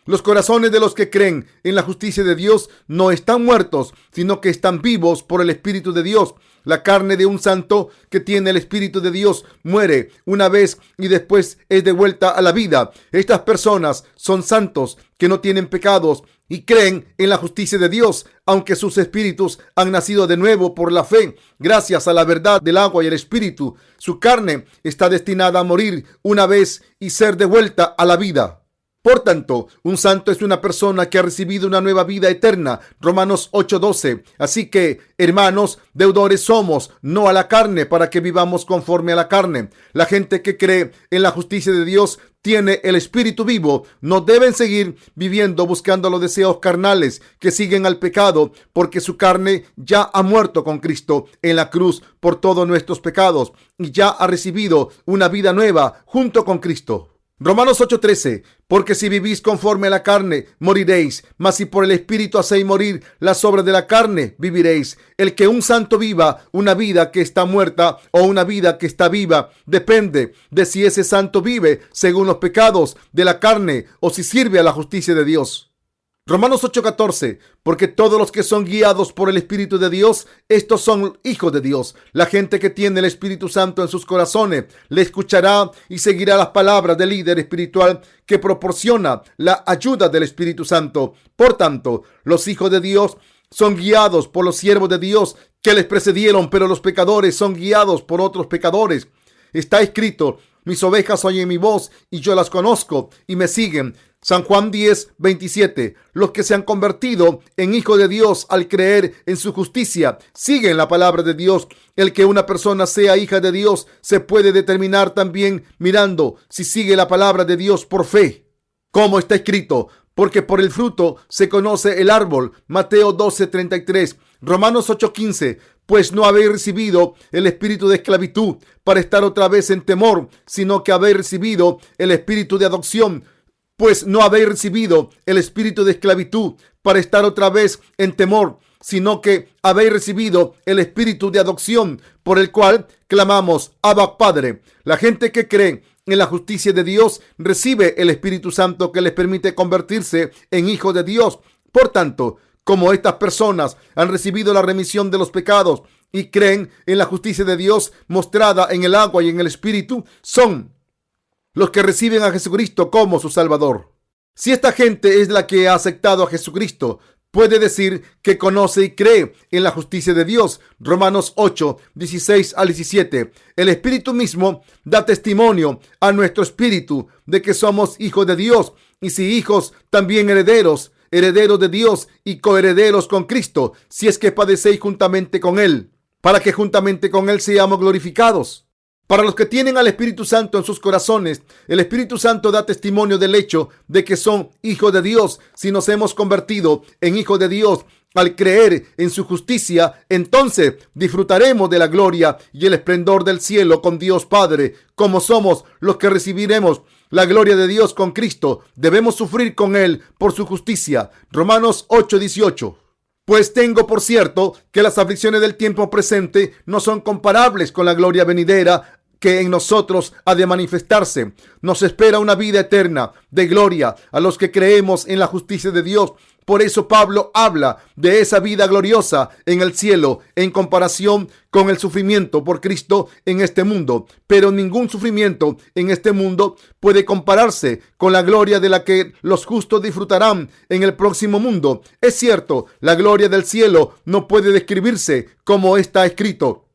Los corazones de los que creen en la justicia de Dios no están muertos, sino que están vivos por el Espíritu de Dios. La carne de un santo que tiene el Espíritu de Dios muere una vez y después es devuelta a la vida. Estas personas son santos que no tienen pecados y creen en la justicia de Dios, aunque sus espíritus han nacido de nuevo por la fe, gracias a la verdad del agua y el Espíritu. Su carne está destinada a morir una vez y ser devuelta a la vida. Por tanto, un santo es una persona que ha recibido una nueva vida eterna. Romanos 8:12. Así que, hermanos, deudores somos, no a la carne, para que vivamos conforme a la carne. La gente que cree en la justicia de Dios tiene el Espíritu vivo. No deben seguir viviendo buscando los deseos carnales que siguen al pecado, porque su carne ya ha muerto con Cristo en la cruz por todos nuestros pecados y ya ha recibido una vida nueva junto con Cristo. Romanos 8:13. Porque si vivís conforme a la carne, moriréis, mas si por el Espíritu hacéis morir las obras de la carne, viviréis. El que un santo viva una vida que está muerta o una vida que está viva depende de si ese santo vive según los pecados de la carne o si sirve a la justicia de Dios. Romanos 8:14. Porque todos los que son guiados por el Espíritu de Dios, estos son hijos de Dios. La gente que tiene el Espíritu Santo en sus corazones le escuchará y seguirá las palabras del líder espiritual que proporciona la ayuda del Espíritu Santo. Por tanto, los hijos de Dios son guiados por los siervos de Dios que les precedieron, pero los pecadores son guiados por otros pecadores. Está escrito: mis ovejas oyen mi voz y yo las conozco y me siguen. San Juan 10:27. Los que se han convertido en hijos de Dios al creer en su justicia siguen la palabra de Dios. El que una persona sea hija de Dios se puede determinar también mirando si sigue la palabra de Dios por fe. Como está escrito: porque por el fruto se conoce el árbol. Mateo 12:33. Romanos 8:15. Pues no habéis recibido el espíritu de esclavitud para estar otra vez en temor, sino que habéis recibido el espíritu de adopción. Pues no habéis recibido el espíritu de esclavitud para estar otra vez en temor, sino que habéis recibido el espíritu de adopción, por el cual clamamos: Abba, Padre. La gente que cree en la justicia de Dios recibe el Espíritu Santo que les permite convertirse en hijos de Dios. Por tanto, como estas personas han recibido la remisión de los pecados y creen en la justicia de Dios mostrada en el agua y en el Espíritu, son los que reciben a Jesucristo como su Salvador. Si esta gente es la que ha aceptado a Jesucristo, puede decir que conoce y cree en la justicia de Dios. Romanos 8:16-17. El Espíritu mismo da testimonio a nuestro espíritu de que somos hijos de Dios, y si hijos, también herederos, herederos de Dios y coherederos con Cristo, si es que padecéis juntamente con Él, para que juntamente con Él seamos glorificados. Para los que tienen al Espíritu Santo en sus corazones, el Espíritu Santo da testimonio del hecho de que son hijos de Dios. Si nos hemos convertido en hijos de Dios al creer en su justicia, entonces disfrutaremos de la gloria y el esplendor del cielo con Dios Padre. Como somos los que recibiremos la gloria de Dios con Cristo, debemos sufrir con Él por su justicia. Romanos 8:18. Pues tengo por cierto que las aflicciones del tiempo presente no son comparables con la gloria venidera que en nosotros ha de manifestarse. Nos espera una vida eterna de gloria a los que creemos en la justicia de Dios. Por eso Pablo habla de esa vida gloriosa en el cielo en comparación con el sufrimiento por Cristo en este mundo. Pero ningún sufrimiento en este mundo puede compararse con la gloria de la que los justos disfrutarán en el próximo mundo. Es cierto, la gloria del cielo no puede describirse como está escrito.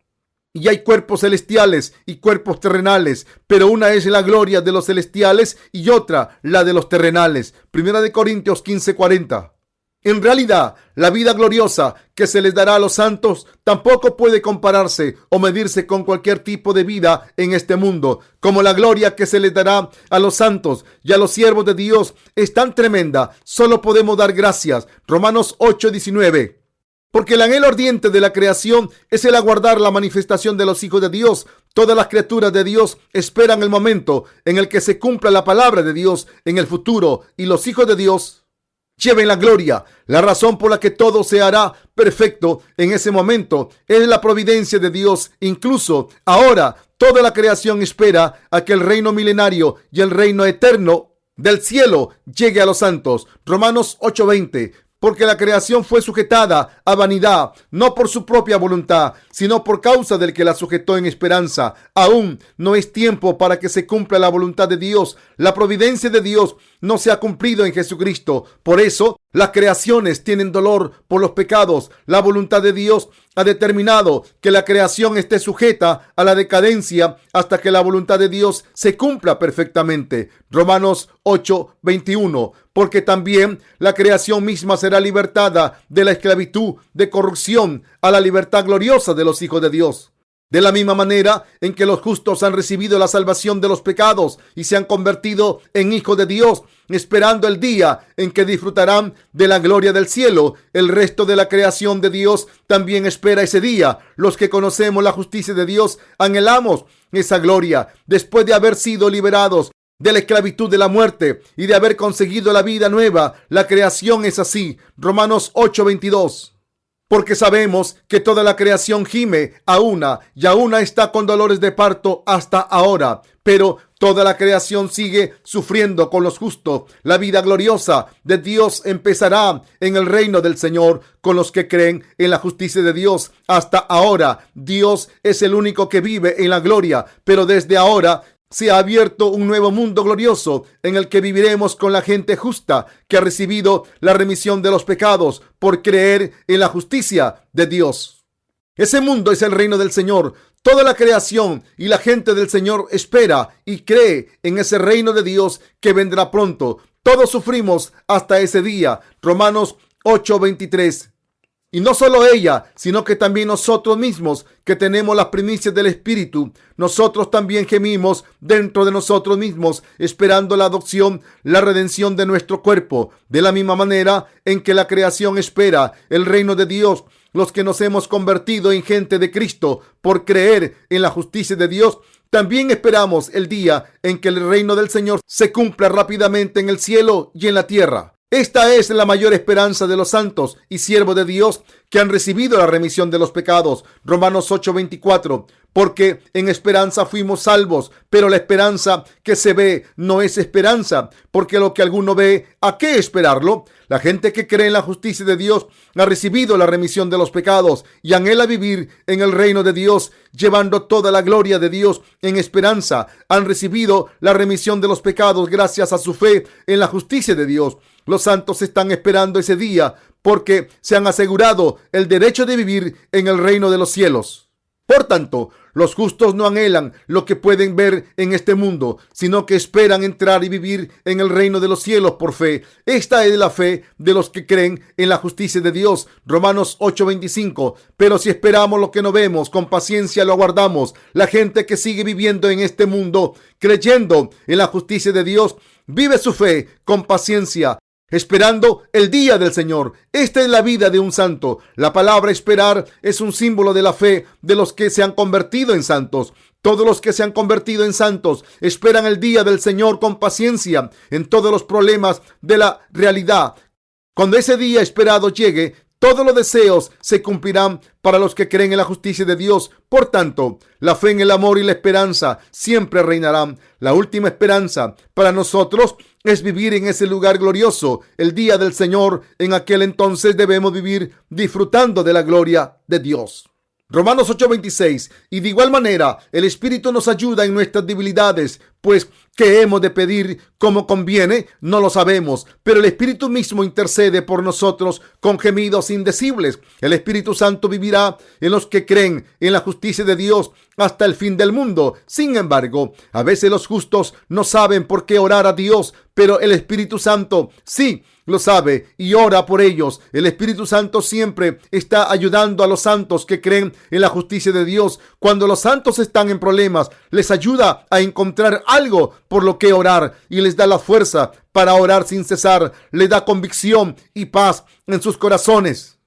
Y hay cuerpos celestiales y cuerpos terrenales, pero una es la gloria de los celestiales y otra la de los terrenales. Primera de Corintios 15:40. En realidad, la vida gloriosa que se les dará a los santos tampoco puede compararse o medirse con cualquier tipo de vida en este mundo. Como la gloria que se les dará a los santos y a los siervos de Dios es tan tremenda, solo podemos dar gracias. Romanos 8:19. Porque el anhelo ardiente de la creación es el aguardar la manifestación de los hijos de Dios. Todas las criaturas de Dios esperan el momento en el que se cumpla la palabra de Dios en el futuro y los hijos de Dios lleven la gloria. La razón por la que todo se hará perfecto en ese momento es la providencia de Dios. Incluso ahora toda la creación espera a que el reino milenario y el reino eterno del cielo llegue a los santos. Romanos 8:20. Porque la creación fue sujetada a vanidad, no por su propia voluntad, sino por causa del que la sujetó en esperanza. Aún no es tiempo para que se cumpla la voluntad de Dios. La providencia de Dios no se ha cumplido en Jesucristo. Por eso, las creaciones tienen dolor por los pecados. La voluntad de Dios ha determinado que la creación esté sujeta a la decadencia hasta que la voluntad de Dios se cumpla perfectamente. Romanos 8:21. Porque también la creación misma será libertada de la esclavitud de corrupción a la libertad gloriosa de los hijos de Dios. De la misma manera en que los justos han recibido la salvación de los pecados y se han convertido en hijos de Dios, esperando el día en que disfrutarán de la gloria del cielo, el resto de la creación de Dios también espera ese día. Los que conocemos la justicia de Dios anhelamos esa gloria después de haber sido liberados de la esclavitud de la muerte y de haber conseguido la vida nueva. La creación es así. Romanos 8:22. Porque sabemos que toda la creación gime a una y a una está con dolores de parto hasta ahora. Pero toda la creación sigue sufriendo con los justos. La vida gloriosa de Dios empezará en el reino del Señor con los que creen en la justicia de Dios. Hasta ahora, Dios es el único que vive en la gloria, pero desde ahora se ha abierto un nuevo mundo glorioso en el que viviremos con la gente justa que ha recibido la remisión de los pecados por creer en la justicia de Dios. Ese mundo es el reino del Señor. Toda la creación y la gente del Señor espera y cree en ese reino de Dios que vendrá pronto. Todos sufrimos hasta ese día. Romanos 8:23. Y no solo ella, sino que también nosotros mismos, que tenemos las primicias del Espíritu, nosotros también gemimos dentro de nosotros mismos, esperando la adopción, la redención de nuestro cuerpo. De la misma manera en que la creación espera el reino de Dios, los que nos hemos convertido en gente de Cristo por creer en la justicia de Dios, también esperamos el día en que el reino del Señor se cumpla rápidamente en el cielo y en la tierra. Esta es la mayor esperanza de los santos y siervos de Dios que han recibido la remisión de los pecados. Romanos 8:24. Porque en esperanza fuimos salvos, pero la esperanza que se ve no es esperanza, porque lo que alguno ve, ¿a qué esperarlo? La gente que cree en la justicia de Dios ha recibido la remisión de los pecados y anhela vivir en el reino de Dios, llevando toda la gloria de Dios en esperanza. Han recibido la remisión de los pecados gracias a su fe en la justicia de Dios. Los santos están esperando ese día porque se han asegurado el derecho de vivir en el reino de los cielos. Por tanto, los justos no anhelan lo que pueden ver en este mundo, sino que esperan entrar y vivir en el reino de los cielos por fe. Esta es la fe de los que creen en la justicia de Dios. Romanos 8:25. Pero si esperamos lo que no vemos, con paciencia lo aguardamos. La gente que sigue viviendo en este mundo, creyendo en la justicia de Dios, vive su fe con paciencia. esperando el día del Señor. Esta es la vida de un santo. La palabra esperar es un símbolo de la fe de los que se han convertido en santos. Todos los que se han convertido en santos esperan el día del Señor con paciencia en todos los problemas de la realidad. Cuando ese día esperado llegue, todos los deseos se cumplirán para los que creen en la justicia de Dios. Por tanto, la fe en el amor y la esperanza siempre reinarán. La última esperanza para nosotros es vivir en ese lugar glorioso, el día del Señor. En aquel entonces debemos vivir disfrutando de la gloria de Dios. Romanos 8:26. Y de igual manera, el Espíritu nos ayuda en nuestras debilidades, pues ¿qué hemos de pedir como conviene? No lo sabemos, pero el Espíritu mismo intercede por nosotros con gemidos indecibles. El Espíritu Santo vivirá en los que creen en la justicia de Dios hasta el fin del mundo. Sin embargo, a veces los justos no saben por qué orar a Dios, pero el Espíritu Santo sí lo sabe y ora por ellos. El Espíritu Santo siempre está ayudando a los santos que creen en la justicia de Dios. Cuando los santos están en problemas, les ayuda a encontrar algo por lo que orar y les da la fuerza para orar sin cesar. Les da convicción y paz en sus corazones.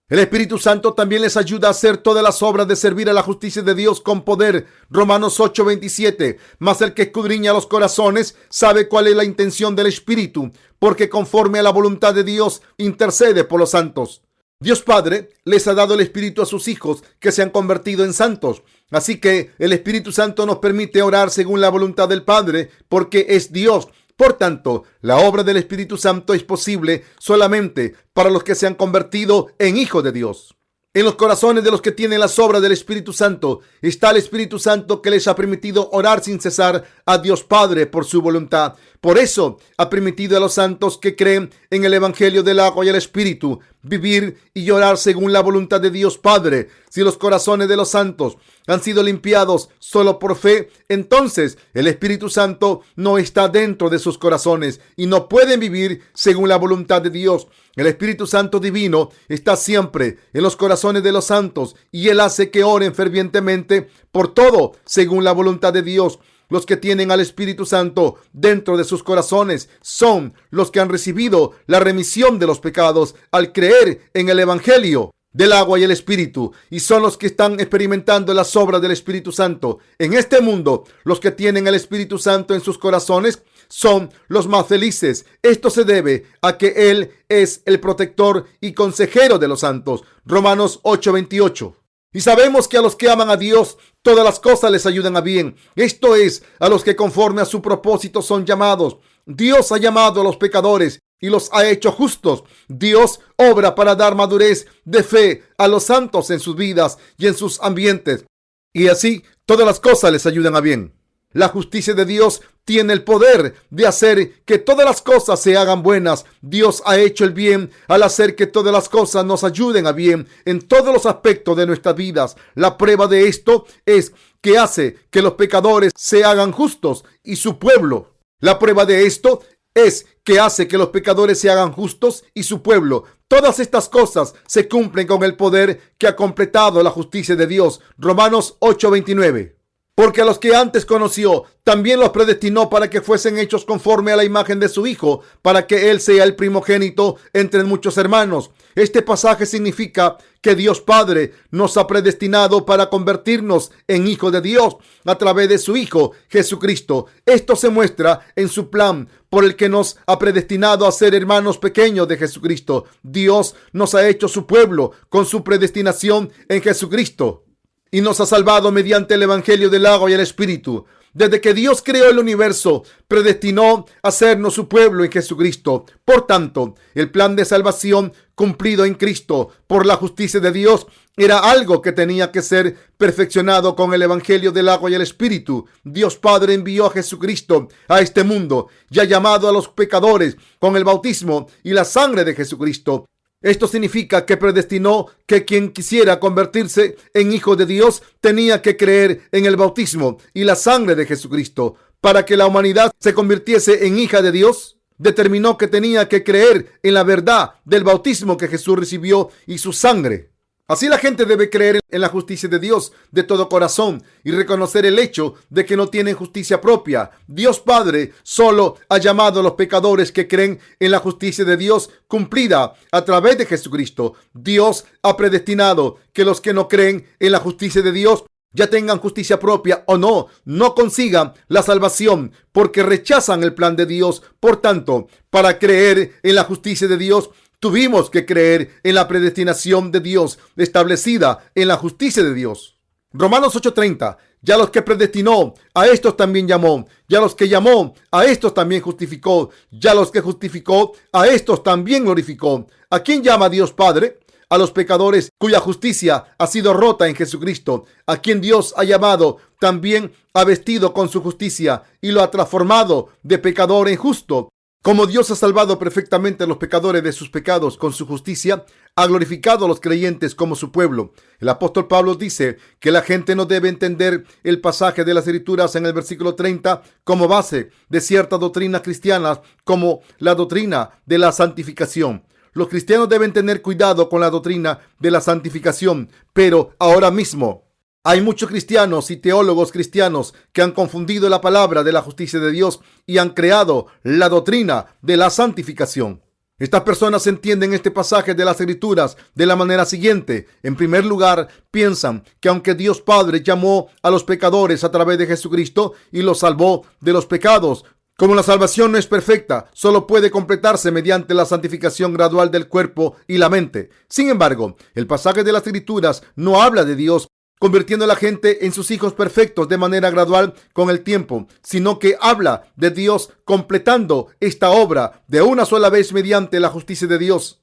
El Espíritu Santo también les ayuda a hacer todas las obras de servir a la justicia de Dios con poder. Romanos 8:27. Mas el que escudriña los corazones sabe cuál es la intención del Espíritu, porque conforme a la voluntad de Dios intercede por los santos. Dios Padre les ha dado el Espíritu a sus hijos que se han convertido en santos. Así que el Espíritu Santo nos permite orar según la voluntad del Padre, porque es Dios. Por tanto, la obra del Espíritu Santo es posible solamente para los que se han convertido en hijos de Dios. En los corazones de los que tienen las obras del Espíritu Santo está el Espíritu Santo que les ha permitido orar sin cesar a Dios Padre por su voluntad. Por eso ha permitido a los santos que creen en el Evangelio del agua y el Espíritu vivir y orar según la voluntad de Dios Padre. Si los corazones de los santos han sido limpiados solo por fe, entonces el Espíritu Santo no está dentro de sus corazones y no pueden vivir según la voluntad de Dios. El Espíritu Santo divino está siempre en los corazones de los santos y Él hace que oren fervientemente por todo según la voluntad de Dios. Los que tienen al Espíritu Santo dentro de sus corazones son los que han recibido la remisión de los pecados al creer en el Evangelio del agua y el Espíritu, y son los que están experimentando las obras del Espíritu Santo. En este mundo, los que tienen el Espíritu Santo en sus corazones son los más felices. Esto se debe a que Él es el protector y consejero de los santos. Romanos 8:28. Y sabemos que a los que aman a Dios, todas las cosas les ayudan a bien. Esto es, a los que conforme a su propósito son llamados. Dios ha llamado a los pecadores y los ha hecho justos. Dios obra para dar madurez de fe a los santos en sus vidas y en sus ambientes. Y así, todas las cosas les ayudan a bien. La justicia de Dios tiene el poder de hacer que todas las cosas se hagan buenas. Dios ha hecho el bien al hacer que todas las cosas nos ayuden a bien en todos los aspectos de nuestras vidas. La prueba de esto es que hace que los pecadores se hagan justos y su pueblo. La prueba de esto es que hace que los pecadores se hagan justos y su pueblo. Todas estas cosas se cumplen con el poder que ha completado la justicia de Dios. Romanos 8:29. Porque a los que antes conoció, también los predestinó para que fuesen hechos conforme a la imagen de su Hijo, para que Él sea el primogénito entre muchos hermanos. Este pasaje significa que Dios Padre nos ha predestinado para convertirnos en hijos de Dios a través de su Hijo Jesucristo. Esto se muestra en su plan por el que nos ha predestinado a ser hermanos pequeños de Jesucristo. Dios nos ha hecho su pueblo con su predestinación en Jesucristo. Y nos ha salvado mediante el Evangelio del agua y el Espíritu. Desde que Dios creó el universo, predestinó a hacernos su pueblo en Jesucristo. Por tanto, el plan de salvación cumplido en Cristo por la justicia de Dios era algo que tenía que ser perfeccionado con el Evangelio del agua y el Espíritu. Dios Padre envió a Jesucristo a este mundo y ha llamado a los pecadores con el bautismo y la sangre de Jesucristo. Esto significa que predestinó que quien quisiera convertirse en hijo de Dios tenía que creer en el bautismo y la sangre de Jesucristo. Para que la humanidad se convirtiese en hija de Dios, determinó que tenía que creer en la verdad del bautismo que Jesús recibió y su sangre. Así la gente debe creer en la justicia de Dios de todo corazón y reconocer el hecho de que no tienen justicia propia. Dios Padre solo ha llamado a los pecadores que creen en la justicia de Dios cumplida a través de Jesucristo. Dios ha predestinado que los que no creen en la justicia de Dios, ya tengan justicia propia o no consigan la salvación porque rechazan el plan de Dios. Por tanto, para creer en la justicia de Dios, tuvimos que creer en la predestinación de Dios establecida en la justicia de Dios. Romanos 8:30. Ya los que predestinó, a estos también llamó. Ya los que llamó, a estos también justificó. Ya los que justificó, a estos también glorificó. ¿A quién llama Dios Padre? A los pecadores cuya justicia ha sido rota en Jesucristo. A quien Dios ha llamado, también ha vestido con su justicia y lo ha transformado de pecador en justo. Como Dios ha salvado perfectamente a los pecadores de sus pecados con su justicia, ha glorificado a los creyentes como su pueblo. El apóstol Pablo dice que la gente no debe entender el pasaje de las Escrituras en el versículo 30 como base de ciertas doctrinas cristianas, como la doctrina de la santificación. Los cristianos deben tener cuidado con la doctrina de la santificación, pero ahora mismo hay muchos cristianos y teólogos cristianos que han confundido la palabra de la justicia de Dios y han creado la doctrina de la santificación. Estas personas entienden este pasaje de las Escrituras de la manera siguiente. En primer lugar, piensan que aunque Dios Padre llamó a los pecadores a través de Jesucristo y los salvó de los pecados, como la salvación no es perfecta, solo puede completarse mediante la santificación gradual del cuerpo y la mente. Sin embargo, el pasaje de las Escrituras no habla de Dios convirtiendo a la gente en sus hijos perfectos de manera gradual con el tiempo, sino que habla de Dios completando esta obra de una sola vez mediante la justicia de Dios.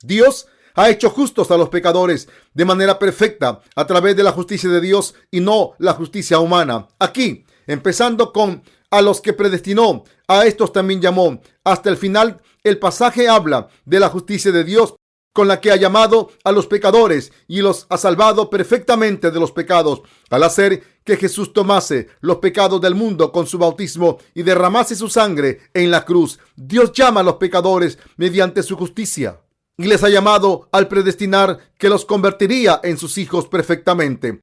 Dios ha hecho justos a los pecadores de manera perfecta a través de la justicia de Dios y no la justicia humana. Aquí, empezando con a los que predestinó, a estos también llamó. Hasta el final, el pasaje habla de la justicia de Dios con la que ha llamado a los pecadores y los ha salvado perfectamente de los pecados, al hacer que Jesús tomase los pecados del mundo con su bautismo y derramase su sangre en la cruz. Dios llama a los pecadores mediante su justicia y les ha llamado al predestinar que los convertiría en sus hijos perfectamente.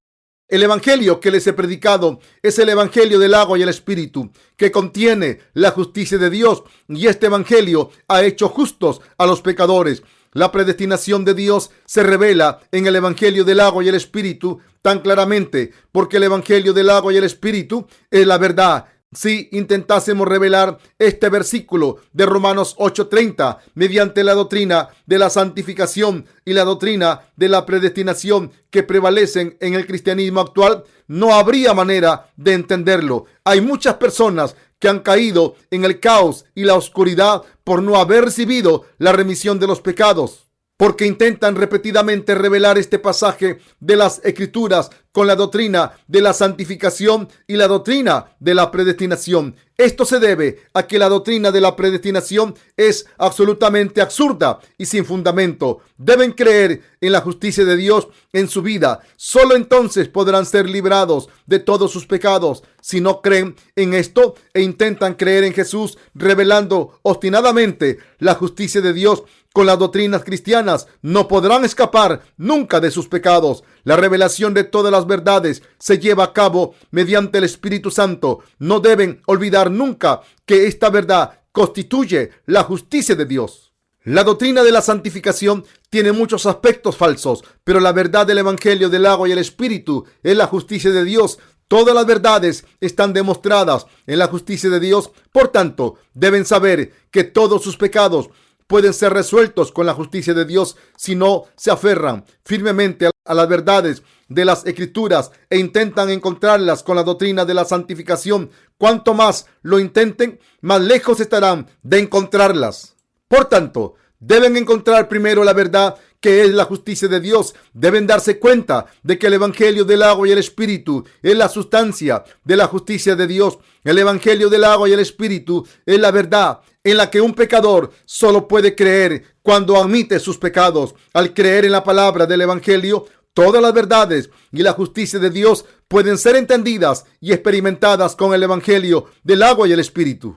El evangelio que les he predicado es el evangelio del agua y el espíritu, que contiene la justicia de Dios, y este evangelio ha hecho justos a los pecadores. La predestinación de Dios se revela en el evangelio del agua y el espíritu tan claramente, porque el evangelio del agua y el espíritu es la verdad. Si intentásemos revelar este versículo de Romanos 8:30 mediante la doctrina de la santificación y la doctrina de la predestinación que prevalecen en el cristianismo actual, no habría manera de entenderlo. Hay muchas personas que han caído en el caos y la oscuridad por no haber recibido la remisión de los pecados, porque intentan repetidamente revelar este pasaje de las Escrituras con la doctrina de la santificación y la doctrina de la predestinación. Esto se debe a que la doctrina de la predestinación es absolutamente absurda y sin fundamento. Deben creer en la justicia de Dios en su vida. Solo entonces podrán ser librados de todos sus pecados. Si no creen en esto e intentan creer en Jesús, revelando obstinadamente la justicia de Dios con las doctrinas cristianas, no podrán escapar nunca de sus pecados. La revelación de todas las verdades se lleva a cabo mediante el Espíritu Santo. No deben olvidar nunca que esta verdad constituye la justicia de Dios. La doctrina de la santificación tiene muchos aspectos falsos, pero la verdad del evangelio del agua y el espíritu es la justicia de Dios. Todas las verdades están demostradas en la justicia de Dios. Por tanto, deben saber que todos sus pecados pueden ser resueltos con la justicia de Dios si no se aferran firmemente a las verdades de las Escrituras e intentan encontrarlas con la doctrina de la santificación. Cuanto más lo intenten, más lejos estarán de encontrarlas. Por tanto, deben encontrar primero la verdad que es la justicia de Dios. Deben darse cuenta de que el evangelio del agua y el espíritu es la sustancia de la justicia de Dios. El evangelio del agua y el espíritu es la verdad en la que un pecador solo puede creer cuando admite sus pecados. Al creer en la palabra del evangelio, todas las verdades y la justicia de Dios pueden ser entendidas y experimentadas con el evangelio del agua y el espíritu.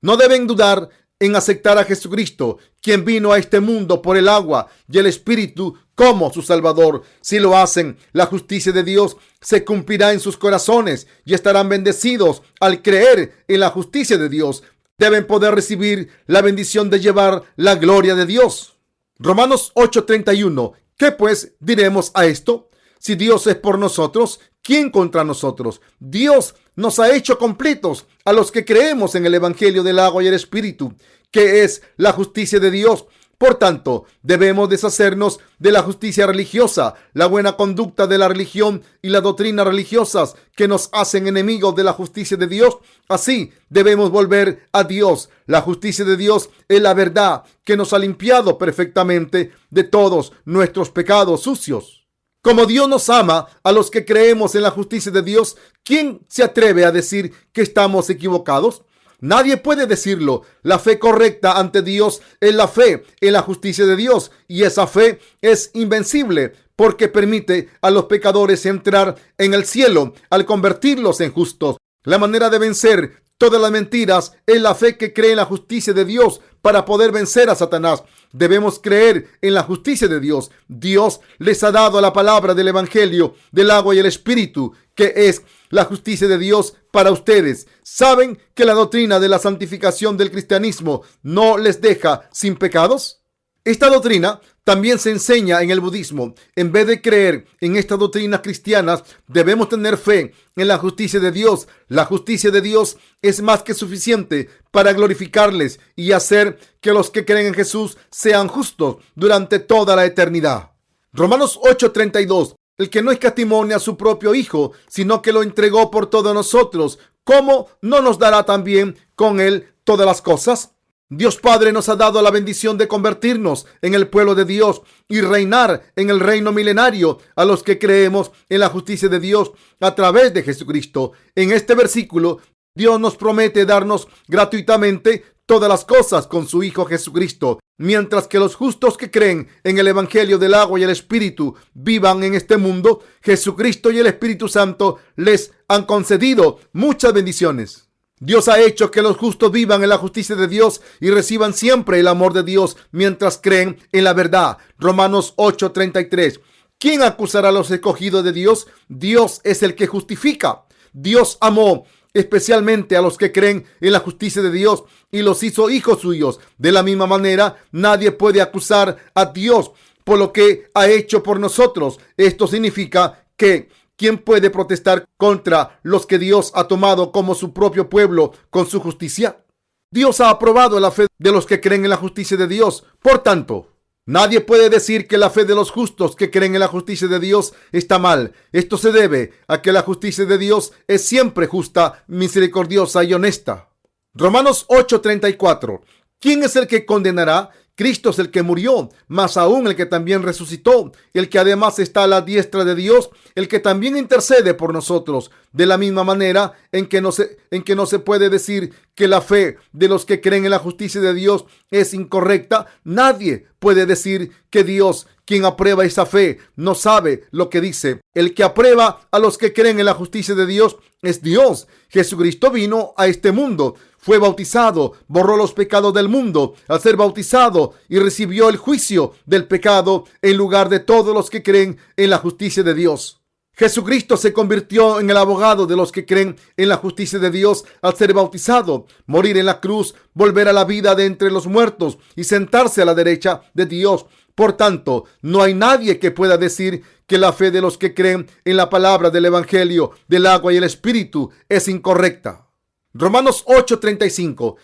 No deben dudar en aceptar a Jesucristo, quien vino a este mundo por el agua y el Espíritu como su Salvador. Si lo hacen, la justicia de Dios se cumplirá en sus corazones y estarán bendecidos al creer en la justicia de Dios. Deben poder recibir la bendición de llevar la gloria de Dios. Romanos 8:31. ¿Qué pues diremos a esto? Si Dios es por nosotros, ¿quién contra nosotros? Dios nos ha hecho completos a los que creemos en el Evangelio del agua y el Espíritu, que es la justicia de Dios. Por tanto, debemos deshacernos de la justicia religiosa, la buena conducta de la religión y las doctrinas religiosas que nos hacen enemigos de la justicia de Dios. Así, debemos volver a Dios. La justicia de Dios es la verdad que nos ha limpiado perfectamente de todos nuestros pecados sucios. Como Dios nos ama a los que creemos en la justicia de Dios, ¿quién se atreve a decir que estamos equivocados? Nadie puede decirlo. La fe correcta ante Dios es la fe en la justicia de Dios, y esa fe es invencible porque permite a los pecadores entrar en el cielo al convertirlos en justos. La manera de vencer todas las mentiras es la fe que cree en la justicia de Dios para poder vencer a Satanás. Debemos creer en la justicia de Dios. Dios les ha dado la palabra del Evangelio del agua y el Espíritu, que es la justicia de Dios para ustedes. ¿Saben que la doctrina de la santificación del cristianismo no les deja sin pecados? Esta doctrina también se enseña en el budismo. En vez de creer en estas doctrinas cristianas, debemos tener fe en la justicia de Dios. La justicia de Dios es más que suficiente para glorificarles y hacer que los que creen en Jesús sean justos durante toda la eternidad. Romanos 8:32. El que no escatimó a su propio Hijo, sino que lo entregó por todos nosotros, ¿cómo no nos dará también con él todas las cosas? Dios Padre nos ha dado la bendición de convertirnos en el pueblo de Dios y reinar en el reino milenario a los que creemos en la justicia de Dios a través de Jesucristo. En este versículo, Dios nos promete darnos gratuitamente todas las cosas con su Hijo Jesucristo, mientras que los justos que creen en el Evangelio del agua y el Espíritu vivan en este mundo. Jesucristo y el Espíritu Santo les han concedido muchas bendiciones. Dios ha hecho que los justos vivan en la justicia de Dios y reciban siempre el amor de Dios mientras creen en la verdad. Romanos 8:33. ¿Quién acusará a los escogidos de Dios? Dios es el que justifica. Dios amó especialmente a los que creen en la justicia de Dios y los hizo hijos suyos. De la misma manera, nadie puede acusar a Dios por lo que ha hecho por nosotros. Esto significa que ¿quién puede protestar contra los que Dios ha tomado como su propio pueblo con su justicia? Dios ha aprobado la fe de los que creen en la justicia de Dios. Por tanto, nadie puede decir que la fe de los justos que creen en la justicia de Dios está mal. Esto se debe a que la justicia de Dios es siempre justa, misericordiosa y honesta. Romanos 8:34. ¿Quién es el que condenará? Cristo es el que murió, más aún el que también resucitó, el que además está a la diestra de Dios, el que también intercede por nosotros. De la misma manera en que no se puede decir que la fe de los que creen en la justicia de Dios es incorrecta, nadie puede decir que Dios, quien aprueba esa fe, no sabe lo que dice. El que aprueba a los que creen en la justicia de Dios es Dios. Jesucristo vino a este mundo, fue bautizado, borró los pecados del mundo al ser bautizado y recibió el juicio del pecado en lugar de todos los que creen en la justicia de Dios. Jesucristo se convirtió en el abogado de los que creen en la justicia de Dios al ser bautizado, morir en la cruz, volver a la vida de entre los muertos y sentarse a la derecha de Dios. Por tanto, no hay nadie que pueda decir que la fe de los que creen en la palabra del Evangelio del agua y el Espíritu es incorrecta. Romanos 8:35.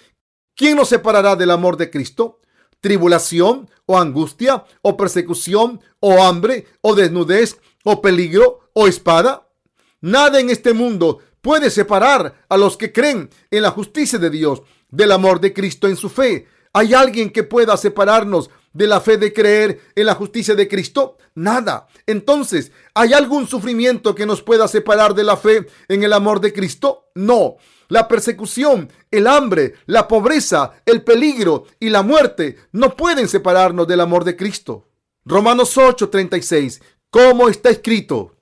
¿Quién nos separará del amor de Cristo? ¿Tribulación o angustia o persecución o hambre o desnudez o peligro o espada? Nada en este mundo puede separar a los que creen en la justicia de Dios del amor de Cristo en su fe. ¿Hay alguien que pueda separarnos de la fe de creer en la justicia de Cristo? Nada. Entonces, ¿hay algún sufrimiento que nos pueda separar de la fe en el amor de Cristo? No. La persecución, el hambre, la pobreza, el peligro y la muerte no pueden separarnos del amor de Cristo. Romanos 8:36. ¿Cómo está escrito?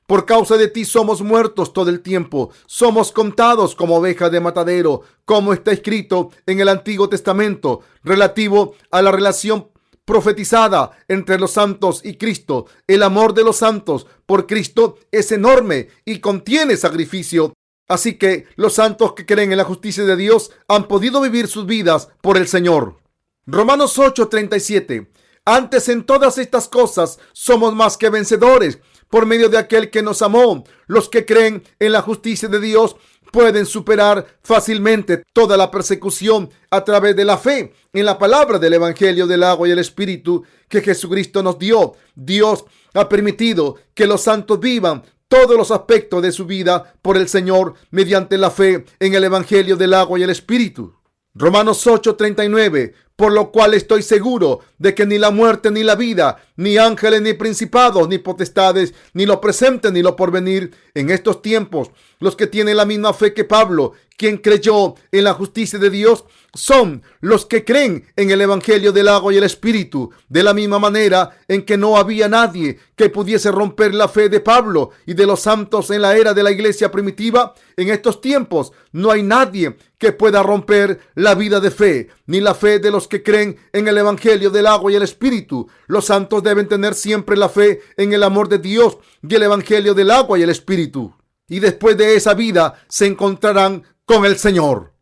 Por causa de ti somos muertos todo el tiempo. Somos contados como ovejas de matadero, como está escrito en el Antiguo Testamento, relativo a la relación profetizada entre los santos y Cristo. El amor de los santos por Cristo es enorme y contiene sacrificio. Así que los santos que creen en la justicia de Dios han podido vivir sus vidas por el Señor. Romanos 8:37. Antes en todas estas cosas somos más que vencedores por medio de aquel que nos amó. Los que creen en la justicia de Dios pueden superar fácilmente toda la persecución a través de la fe en la palabra del Evangelio del agua y el Espíritu que Jesucristo nos dio. Dios ha permitido que los santos vivan todos los aspectos de su vida por el Señor mediante la fe en el Evangelio del agua y el Espíritu. Romanos 8:39. Por lo cual estoy seguro de que ni la muerte ni la vida, ni ángeles ni principados, ni potestades, ni lo presente ni lo porvenir en estos tiempos, los que tienen la misma fe que Pablo, quien creyó en la justicia de Dios, son los que creen en el Evangelio del agua y el Espíritu. De la misma manera en que no había nadie que pudiese romper la fe de Pablo y de los santos en la era de la iglesia primitiva, en estos tiempos no hay nadie que pueda romper la vida de fe, ni la fe de los que creen en el Evangelio del agua y el Espíritu. Los santos deben tener siempre la fe en el amor de Dios y el Evangelio del agua y el Espíritu. Y después de esa vida se encontrarán con el Señor.